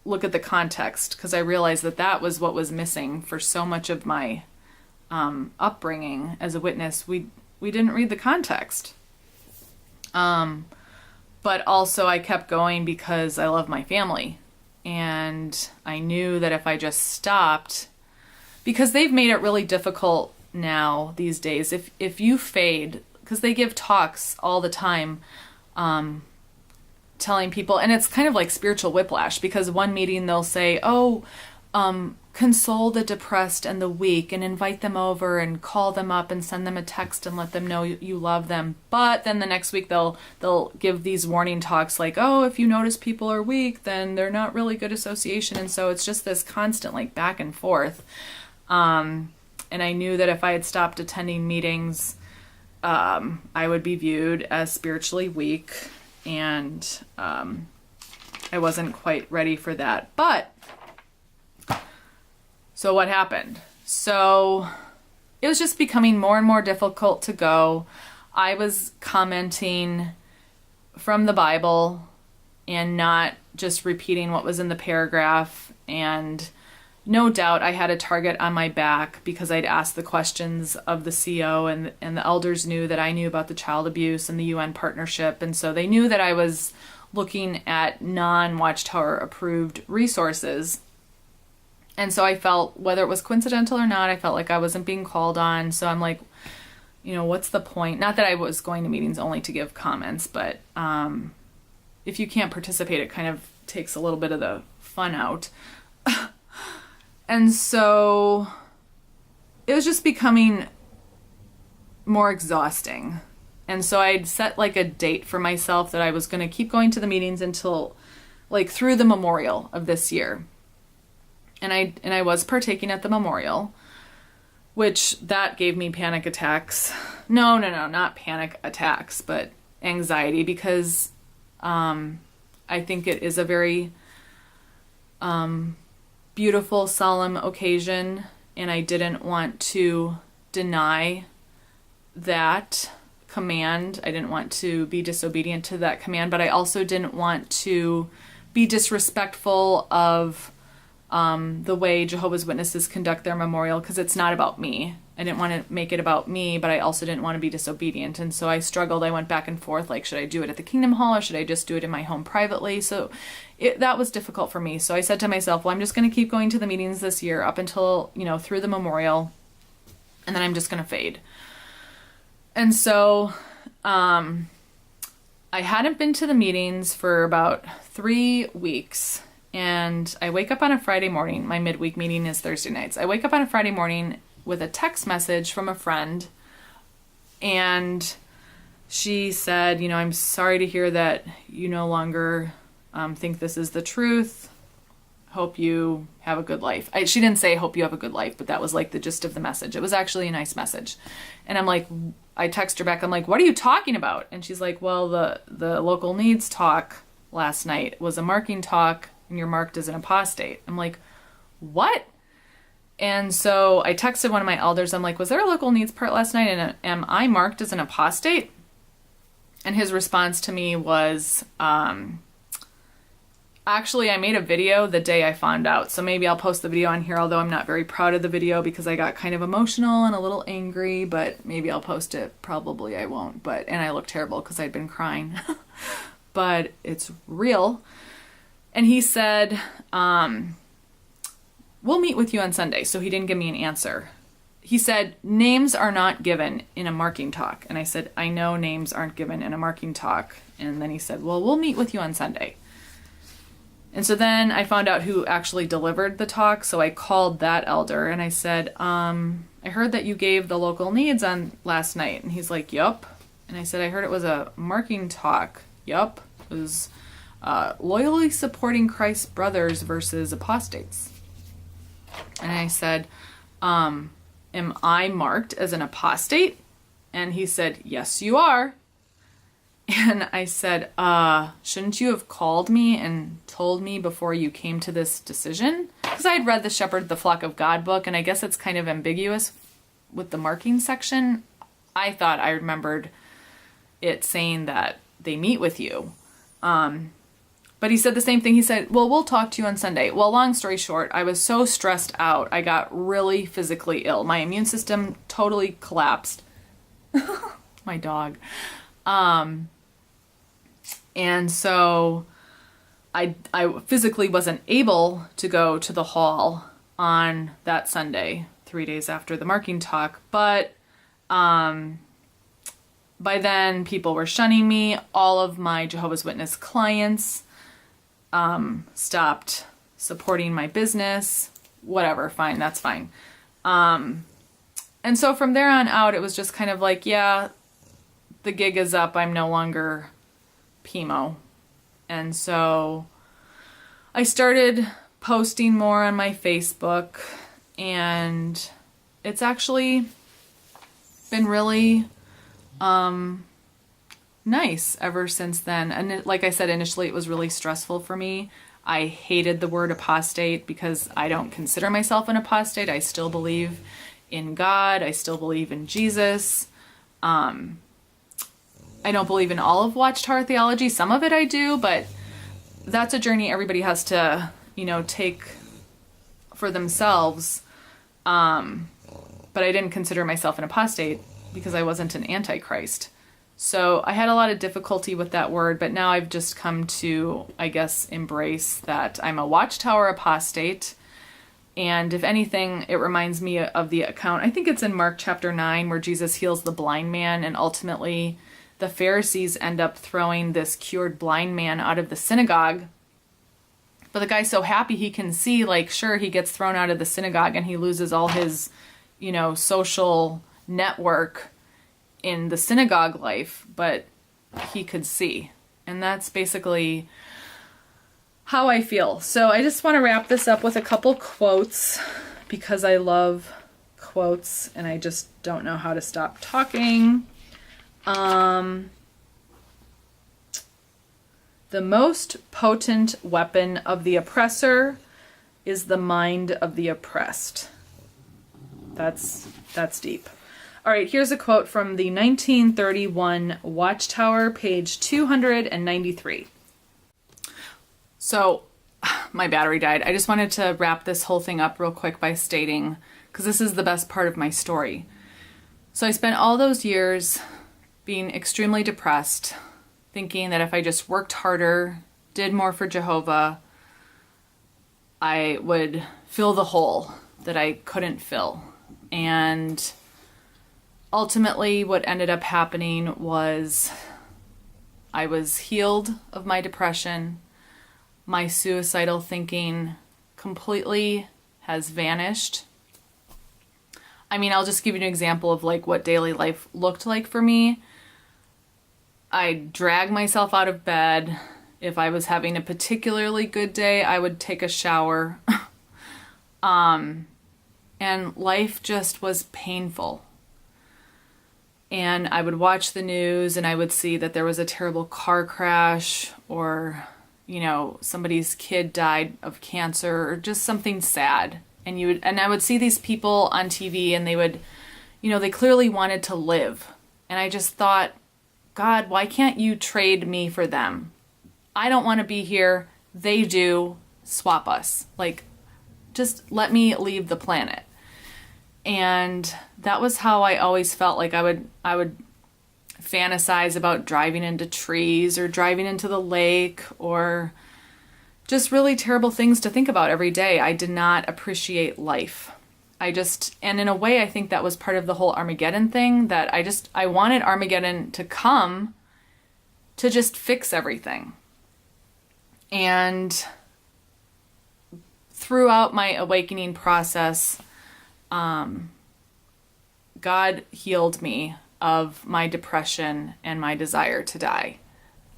look at the context, because I realized that was what was missing for so much of my upbringing as a witness. We didn't read the context. But also I kept going because I love my family. And I knew that if I just stopped, because they've made it really difficult now these days. If you fade, because they give talks all the time, telling people, and it's kind of like spiritual whiplash, because one meeting they'll say, console the depressed and the weak and invite them over and call them up and send them a text and let them know you love them. But then the next week they'll give these warning talks like, if you notice people are weak, then they're not really good association. And so it's just this constant back and forth. And I knew that if I had stopped attending meetings, I would be viewed as spiritually weak, and I wasn't quite ready for that. But so what happened? So it was just becoming more and more difficult to go. I was commenting from the Bible and not just repeating what was in the paragraph. And no doubt I had a target on my back because I'd asked the questions of the CO, and the elders knew that I knew about the child abuse and the UN partnership. And so they knew that I was looking at non-Watchtower approved resources. And so I felt, whether it was coincidental or not, I felt like I wasn't being called on. So I'm like, what's the point? Not that I was going to meetings only to give comments, but if you can't participate, it kind of takes a little bit of the fun out. And so it was just becoming more exhausting. And so I'd set like a date for myself that I was going to keep going to the meetings until like through the memorial of this year. And I was partaking at the memorial, which that gave me panic attacks. No, not panic attacks, but anxiety, because I think it is a very beautiful, solemn occasion, and I didn't want to deny that command. I didn't want to be disobedient to that command, but I also didn't want to be disrespectful of the way Jehovah's Witnesses conduct their memorial, because it's not about me. I didn't want to make it about me, but I also didn't want to be disobedient. And so I struggled. I went back and forth, like, should I do it at the Kingdom Hall or should I just do it in my home privately? So that was difficult for me. So I said to myself, well, I'm just going to keep going to the meetings this year up until, through the memorial, and then I'm just going to fade. And so I hadn't been to the meetings for about 3 weeks. And I wake up on a Friday morning. My midweek meeting is Thursday nights. I wake up on a Friday morning with a text message from a friend. And she said, I'm sorry to hear that you no longer think this is the truth. Hope you have a good life. She didn't say hope you have a good life, but that was like the gist of the message. It was actually a nice message. And I'm like, I text her back. I'm like, what are you talking about? And she's like, well, the local needs talk last night was a marking talk, and you're marked as an apostate. I'm like, what? And so I texted one of my elders. I'm like, was there a local needs part last night? And am I marked as an apostate? And his response to me was, actually, I made a video the day I found out. So maybe I'll post the video on here, although I'm not very proud of the video because I got kind of emotional and a little angry, but maybe I'll post it. Probably I won't. And I look terrible because I'd been crying. But it's real. And he said, we'll meet with you on Sunday. So he didn't give me an answer. He said, names are not given in a marking talk. And I said, I know names aren't given in a marking talk. And then he said, well, we'll meet with you on Sunday. And so then I found out who actually delivered the talk. So I called that elder and I said, I heard that you gave the local needs on last night. And he's like, yup. And I said, I heard it was a marking talk. Yup. It was loyally supporting Christ's brothers versus apostates. And I said, am I marked as an apostate? And he said, yes, you are. And I said, shouldn't you have called me and told me before you came to this decision? Because I had read the Shepherd, the Flock of God book, and I guess it's kind of ambiguous with the marking section. I thought I remembered it saying that they meet with you. But he said the same thing. He said, well, we'll talk to you on Sunday. Well, long story short, I was so stressed out. I got really physically ill. My immune system totally collapsed. My dog. And so I physically wasn't able to go to the hall on that Sunday, 3 days after the marking talk. But by then, people were shunning me. All of my Jehovah's Witness clients stopped supporting my business. Whatever, fine, that's fine. And so from there on out, it was just kind of like, yeah, the gig is up. I'm no longer Pimo. And so I started posting more on my Facebook, and it's actually been really nice ever since then. And like I said, initially it was really stressful for me. I hated the word apostate because I don't consider myself an apostate. I still believe in God. I still believe in Jesus. I don't believe in all of Watchtower theology. Some of it I do, but that's a journey everybody has to, take for themselves. But I didn't consider myself an apostate because I wasn't an antichrist. So I had a lot of difficulty with that word, but now I've just come to, I guess, embrace that I'm a watchtower apostate. And if anything, it reminds me of the account, I think it's in Mark chapter 9, where Jesus heals the blind man, and ultimately the Pharisees end up throwing this cured blind man out of the synagogue. But the guy's so happy he can see, like, sure, he gets thrown out of the synagogue and he loses all his, social network in the synagogue life, but he could see. And that's basically how I feel. So I just want to wrap this up with a couple quotes because I love quotes and I just don't know how to stop talking. The most potent weapon of the oppressor is the mind of the oppressed. That's deep. All right, here's a quote from the 1931 Watchtower, page 293. So, my battery died. I just wanted to wrap this whole thing up real quick by stating, because this is the best part of my story. So I spent all those years being extremely depressed, thinking that if I just worked harder, did more for Jehovah, I would fill the hole that I couldn't fill. And ultimately what ended up happening was I was healed of my depression. My suicidal thinking completely has vanished. I mean, I'll just give you an example of like what daily life looked like for me. I drag myself out of bed. If I was having a particularly good day, I would take a shower. And life just was painful. And I would watch the news and I would see that there was a terrible car crash or, somebody's kid died of cancer or just something sad. And I would see these people on TV and they would, they clearly wanted to live. And I just thought, God, why can't you trade me for them? I don't want to be here. They do. Swap us. Like, just let me leave the planet. And that was how I always felt. Like I would fantasize about driving into trees or driving into the lake or just really terrible things to think about every day. I did not appreciate life. And in a way, I think that was part of the whole Armageddon thing, that I wanted Armageddon to come to just fix everything. And throughout my awakening process, God healed me of my depression and my desire to die.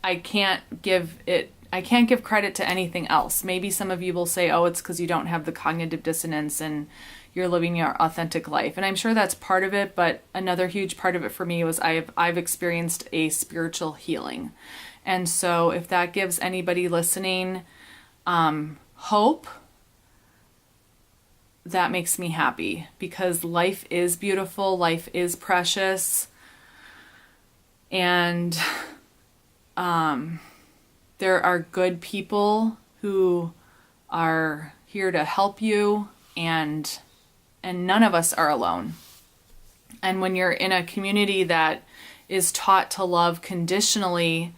I can't give credit to anything else. Maybe some of you will say, oh, it's because you don't have the cognitive dissonance and you're living your authentic life. And I'm sure that's part of it, but another huge part of it for me was I've experienced a spiritual healing. And so if that gives anybody listening hope, that makes me happy, because life is beautiful, life is precious, and there are good people who are here to help you, and none of us are alone. And when you're in a community that is taught to love conditionally,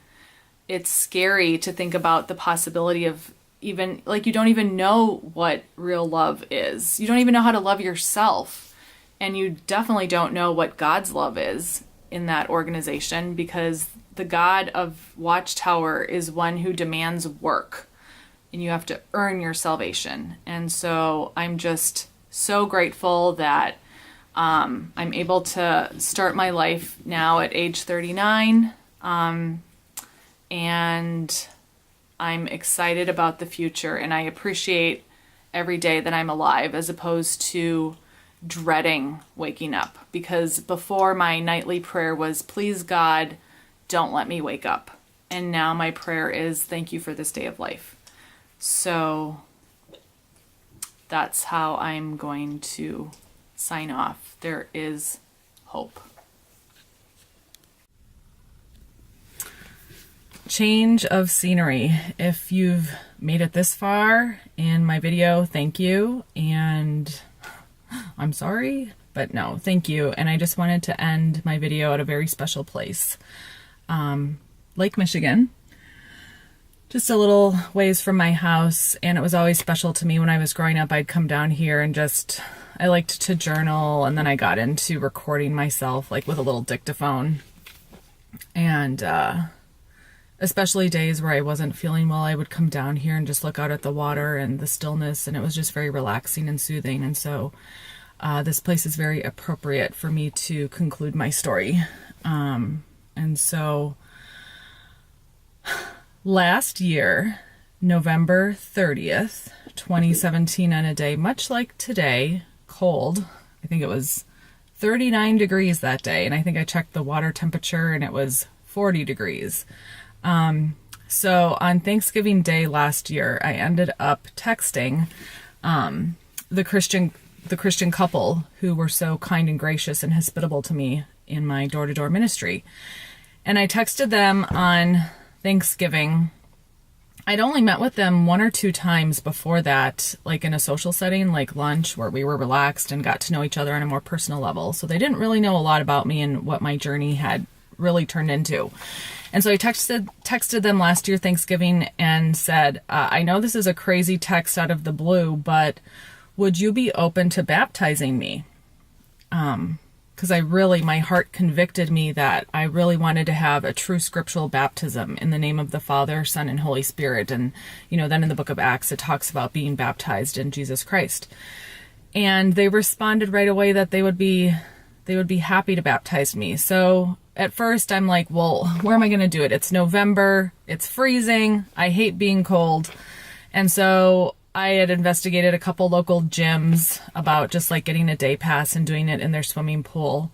it's scary to think about the possibility of even, like, you don't even know what real love is. You don't even know how to love yourself. And you definitely don't know what God's love is in that organization, because the God of Watchtower is one who demands work and you have to earn your salvation. And so I'm just so grateful that I'm able to start my life now at age 39. And I'm excited about the future, and I appreciate every day that I'm alive, as opposed to dreading waking up. Because before, my nightly prayer was, please God, don't let me wake up. And now my prayer is, thank you for this day of life. So that's how I'm going to sign off. There is hope. change of scenery. If you've made it this far in my video, thank you. And I'm sorry, but no, thank you. And I just wanted to end my video at a very special place. Lake Michigan. Just a little ways from my house, and it was always special to me when I was growing up. I'd come down here and I liked to journal, and then I got into recording myself, like with a little dictaphone. And especially days where I wasn't feeling well, I would come down here and just look out at the water and the stillness, and it was just very relaxing and soothing. And so this place is very appropriate for me to conclude my story. And so last year, November 30th, 2017, on a day much like today, cold. I think it was 39 degrees that day, and I think I checked the water temperature and it was 40 degrees. So on Thanksgiving Day last year, I ended up texting the Christian couple who were so kind and gracious and hospitable to me in my door-to-door ministry. And I texted them on Thanksgiving. I'd only met with them 1 or 2 times before that, like in a social setting, like lunch, where we were relaxed and got to know each other on a more personal level. So they didn't really know a lot about me and what my journey had really turned into. And so I texted them last year Thanksgiving and said, I know this is a crazy text out of the blue, but would you be open to baptizing me? Because my heart convicted me that I really wanted to have a true scriptural baptism in the name of the Father, Son, and Holy Spirit. And, then in the book of Acts, it talks about being baptized in Jesus Christ. And they responded right away that they would be happy to baptize me. So at first I'm like, well, where am I going to do it? It's November, it's freezing, I hate being cold. And so I had investigated a couple local gyms about just like getting a day pass and doing it in their swimming pool.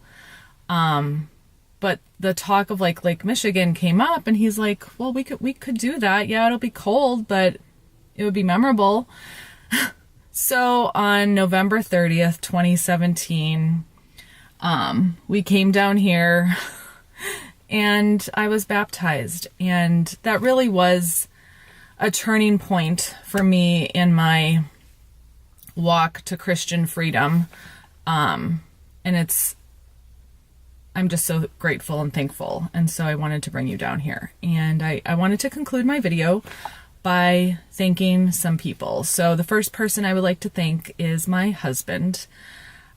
But the talk of like Lake Michigan came up, and he's like, well, we could do that. Yeah, it'll be cold, but it would be memorable. So on November 30th, 2017, we came down here and I was baptized, and that really was a turning point for me in my walk to Christian freedom. And I'm just so grateful and thankful. And so I wanted to bring you down here, and I wanted to conclude my video by thanking some people. So the first person I would like to thank is my husband.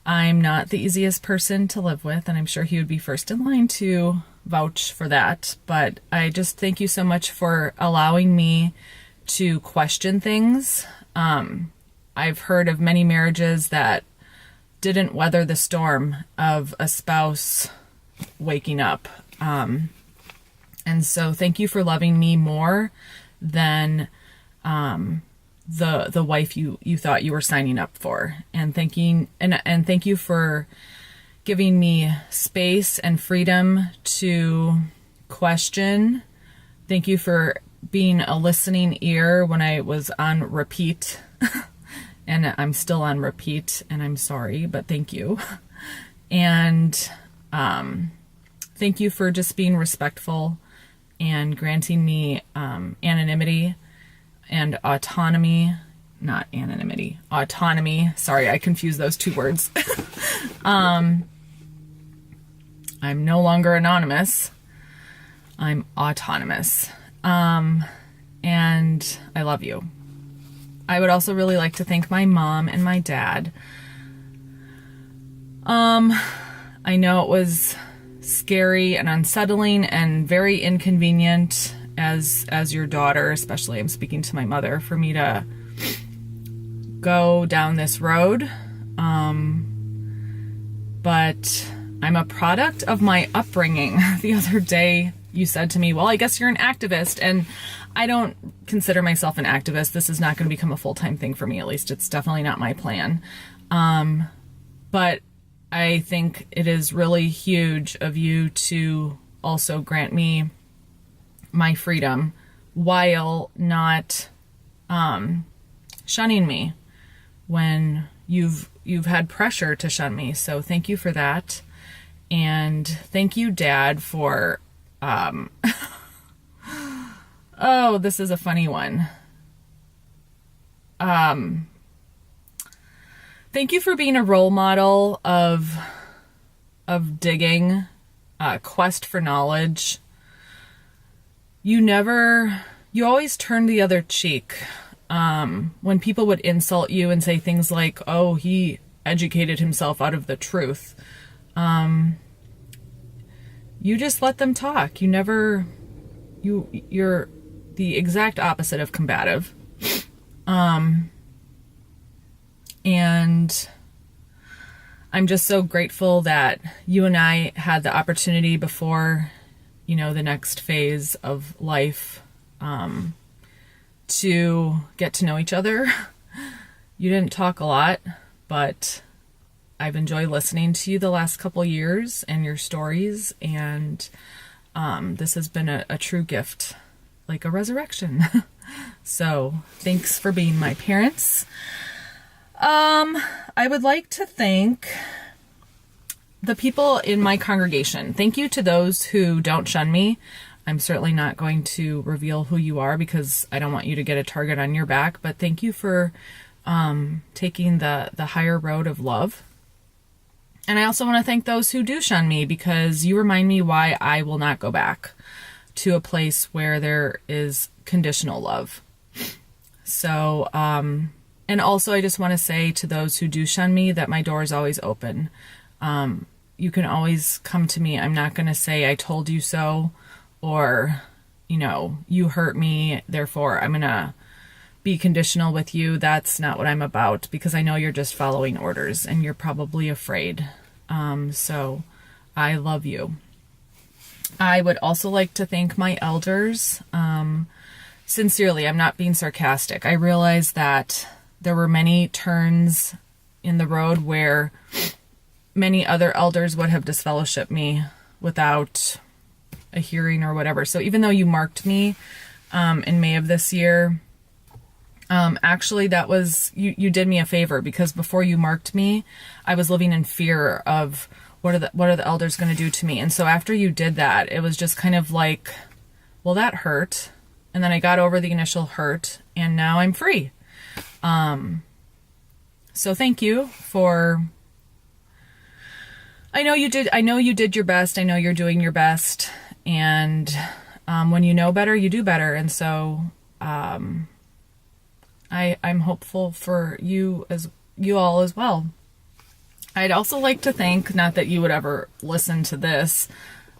I'm not the easiest person to live with, and I'm sure he would be first in line to vouch for that. But I just thank you so much for allowing me to question things. I've heard of many marriages that didn't weather the storm of a spouse waking up. And so thank you for loving me more than the wife you thought you were signing up for, and thank you for giving me space and freedom to question. Thank you for being a listening ear when I was on repeat. And I'm still on repeat, and I'm sorry, but thank you. And thank you for just being respectful and granting me anonymity and autonomy. Not anonymity, autonomy. Sorry, I confused those two words. I'm no longer anonymous. I'm autonomous. And I love you. I would also really like to thank my mom and my dad. I know it was scary and unsettling and very inconvenient as your daughter, especially I'm speaking to my mother, for me to go down this road. But I'm a product of my upbringing. The other day you said to me, well, I guess you're an activist, and I don't consider myself an activist. This is not going to become a full-time thing for me. At least it's definitely not my plan. But I think it is really huge of you to also grant me my freedom while not shunning me when you've had pressure to shun me. So thank you for that. And thank you, Dad, for Oh, this is a funny one. Thank you for being a role model of digging, quest for knowledge. You always turn the other cheek. When people would insult you and say things like, oh, he educated himself out of the truth. You just let them talk. You're the exact opposite of combative. And I'm just so grateful that you and I had the opportunity before, the next phase of life, to get to know each other. You didn't talk a lot, but I've enjoyed listening to you the last couple years and your stories. And, this has been a true gift, like a resurrection. So thanks for being my parents. I would like to thank the people in my congregation. Thank you to those who don't shun me. I'm certainly not going to reveal who you are because I don't want you to get a target on your back, but thank you for taking the higher road of love. And I also want to thank those who do shun me because you remind me why I will not go back to a place where there is conditional love. So, and also I just want to say to those who do shun me that my door is always open. You can always come to me. I'm not going to say I told you so, or, you hurt me, therefore I'm going to be conditional with you. That's not what I'm about, because I know you're just following orders and you're probably afraid. So I love you. I would also like to thank my elders. Sincerely, I'm not being sarcastic. I realize that there were many turns in the road where many other elders would have disfellowshipped me without a hearing or whatever. So even though you marked me in May of this year, actually that was, you did me a favor, because before you marked me, I was living in fear of what are the elders going to do to me. And so after you did that, it was just kind of like, well, that hurt. And then I got over the initial hurt and now I'm free. So thank you for, I know you did your best. I know you're doing your best. And, when you know better, you do better. And so, I'm hopeful for you all as well. I'd also like to thank, not that you would ever listen to this,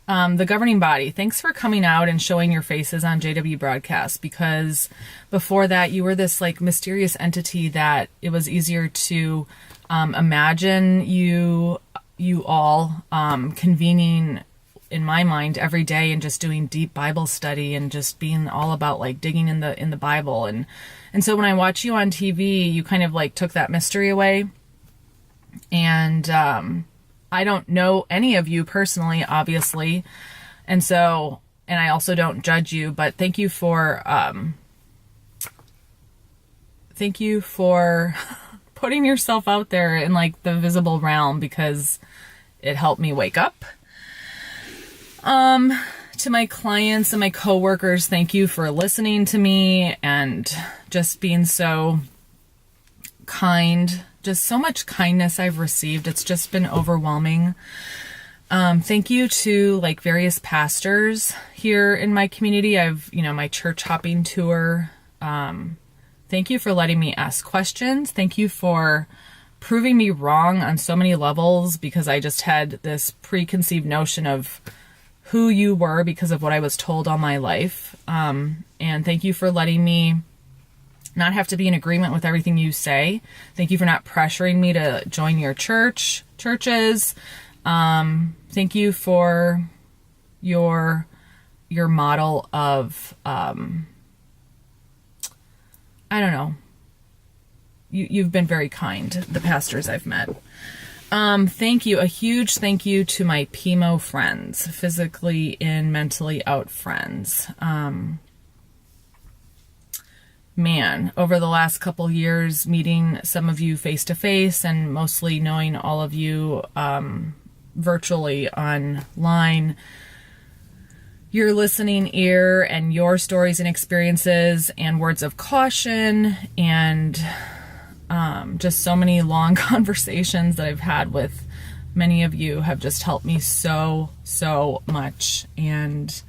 the governing body. Thanks for coming out and showing your faces on JW Broadcast, because before that you were this like mysterious entity that it was easier to imagine you all convening in my mind every day and just doing deep Bible study and just being all about like digging in the Bible. And so when I watch you on TV, you kind of like took that mystery away. And I don't know any of you personally, obviously. And I also don't judge you, but thank you for putting yourself out there in like the visible realm, because it helped me wake up. To my clients and my coworkers, thank you for listening to me and just being so kind. Just so much kindness I've received. It's just been overwhelming. Thank you to like various pastors here in my community. I've, my church hopping tour. Thank you for letting me ask questions. Thank you for proving me wrong on so many levels, because I just had this preconceived notion of who you were because of what I was told all my life. And thank you for letting me not have to be in agreement with everything you say. Thank you for not pressuring me to join your churches. Thank you for your model of, I don't know. You've been very kind, the pastors I've met. Thank you. A huge thank you to my PMO friends, physically in, mentally out friends. Man, over the last couple years, meeting some of you face to face and mostly knowing all of you virtually online, your listening ear and your stories and experiences and words of caution and just so many long conversations that I've had with many of you have just helped me so much. And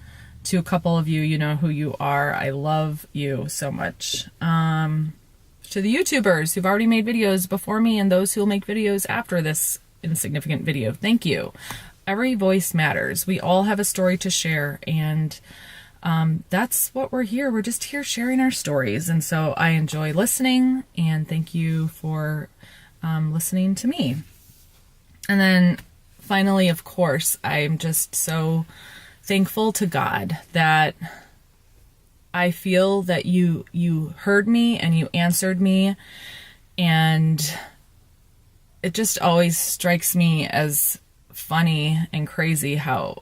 to a couple of you, you know who you are. I love you so much. To the YouTubers who've already made videos before me and those who will make videos after this insignificant video, thank you. Every voice matters. We all have a story to share, and that's what we're here. We're just here sharing our stories. And so I enjoy listening, and thank you for listening to me. And then finally, of course, I'm just so thankful to God that I feel that you heard me and you answered me. And it just always strikes me as funny and crazy how,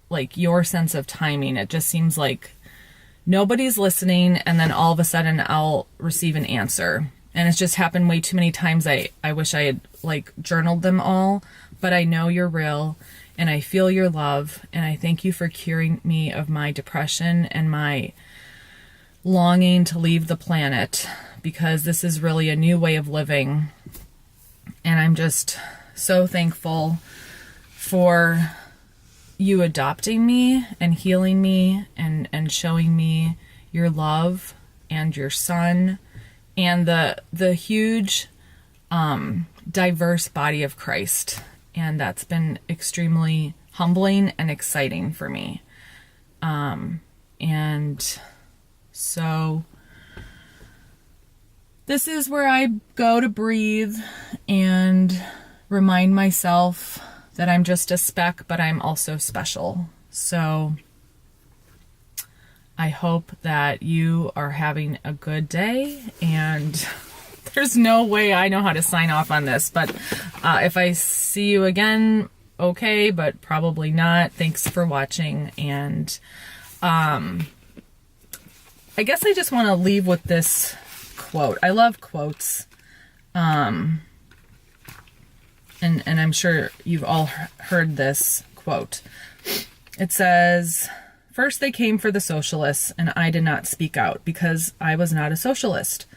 like, your sense of timing, it just seems like nobody's listening and then all of a sudden I'll receive an answer. And it's just happened way too many times. I wish I had like journaled them all, but I know you're real and I feel your love, and I thank you for curing me of my depression and my longing to leave the planet, because this is really a new way of living. And I'm just so thankful for you adopting me and healing me and showing me your love and your son and the huge diverse body of Christ. And that's been extremely humbling and exciting for me. And so this is where I go to breathe and remind myself that I'm just a speck, but I'm also special. So I hope that you are having a good day, and there's no way I know how to sign off on this, but if I see you again, okay, but probably not. Thanks for watching, and I guess I just want to leave with this quote. I love quotes. And I'm sure you've all heard this quote. It says, "First they came for the socialists, and I did not speak out because I was not a socialist.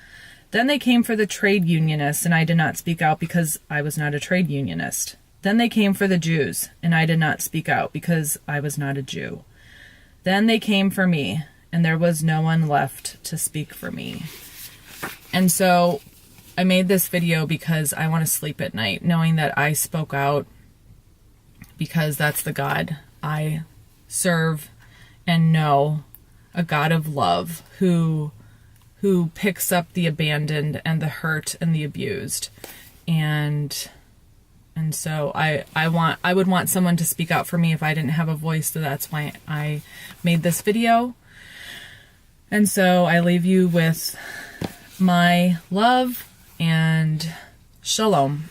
Then they came for the trade unionists, and I did not speak out because I was not a trade unionist. Then they came for the Jews, and I did not speak out because I was not a Jew. Then they came for me, and there was no one left to speak for me." And so I made this video because I want to sleep at night knowing that I spoke out, because that's the God I serve and know, a God of love who picks up the abandoned and the hurt and the abused. And so I would want someone to speak out for me if I didn't have a voice. So that's why I made this video. And so I leave you with my love and shalom.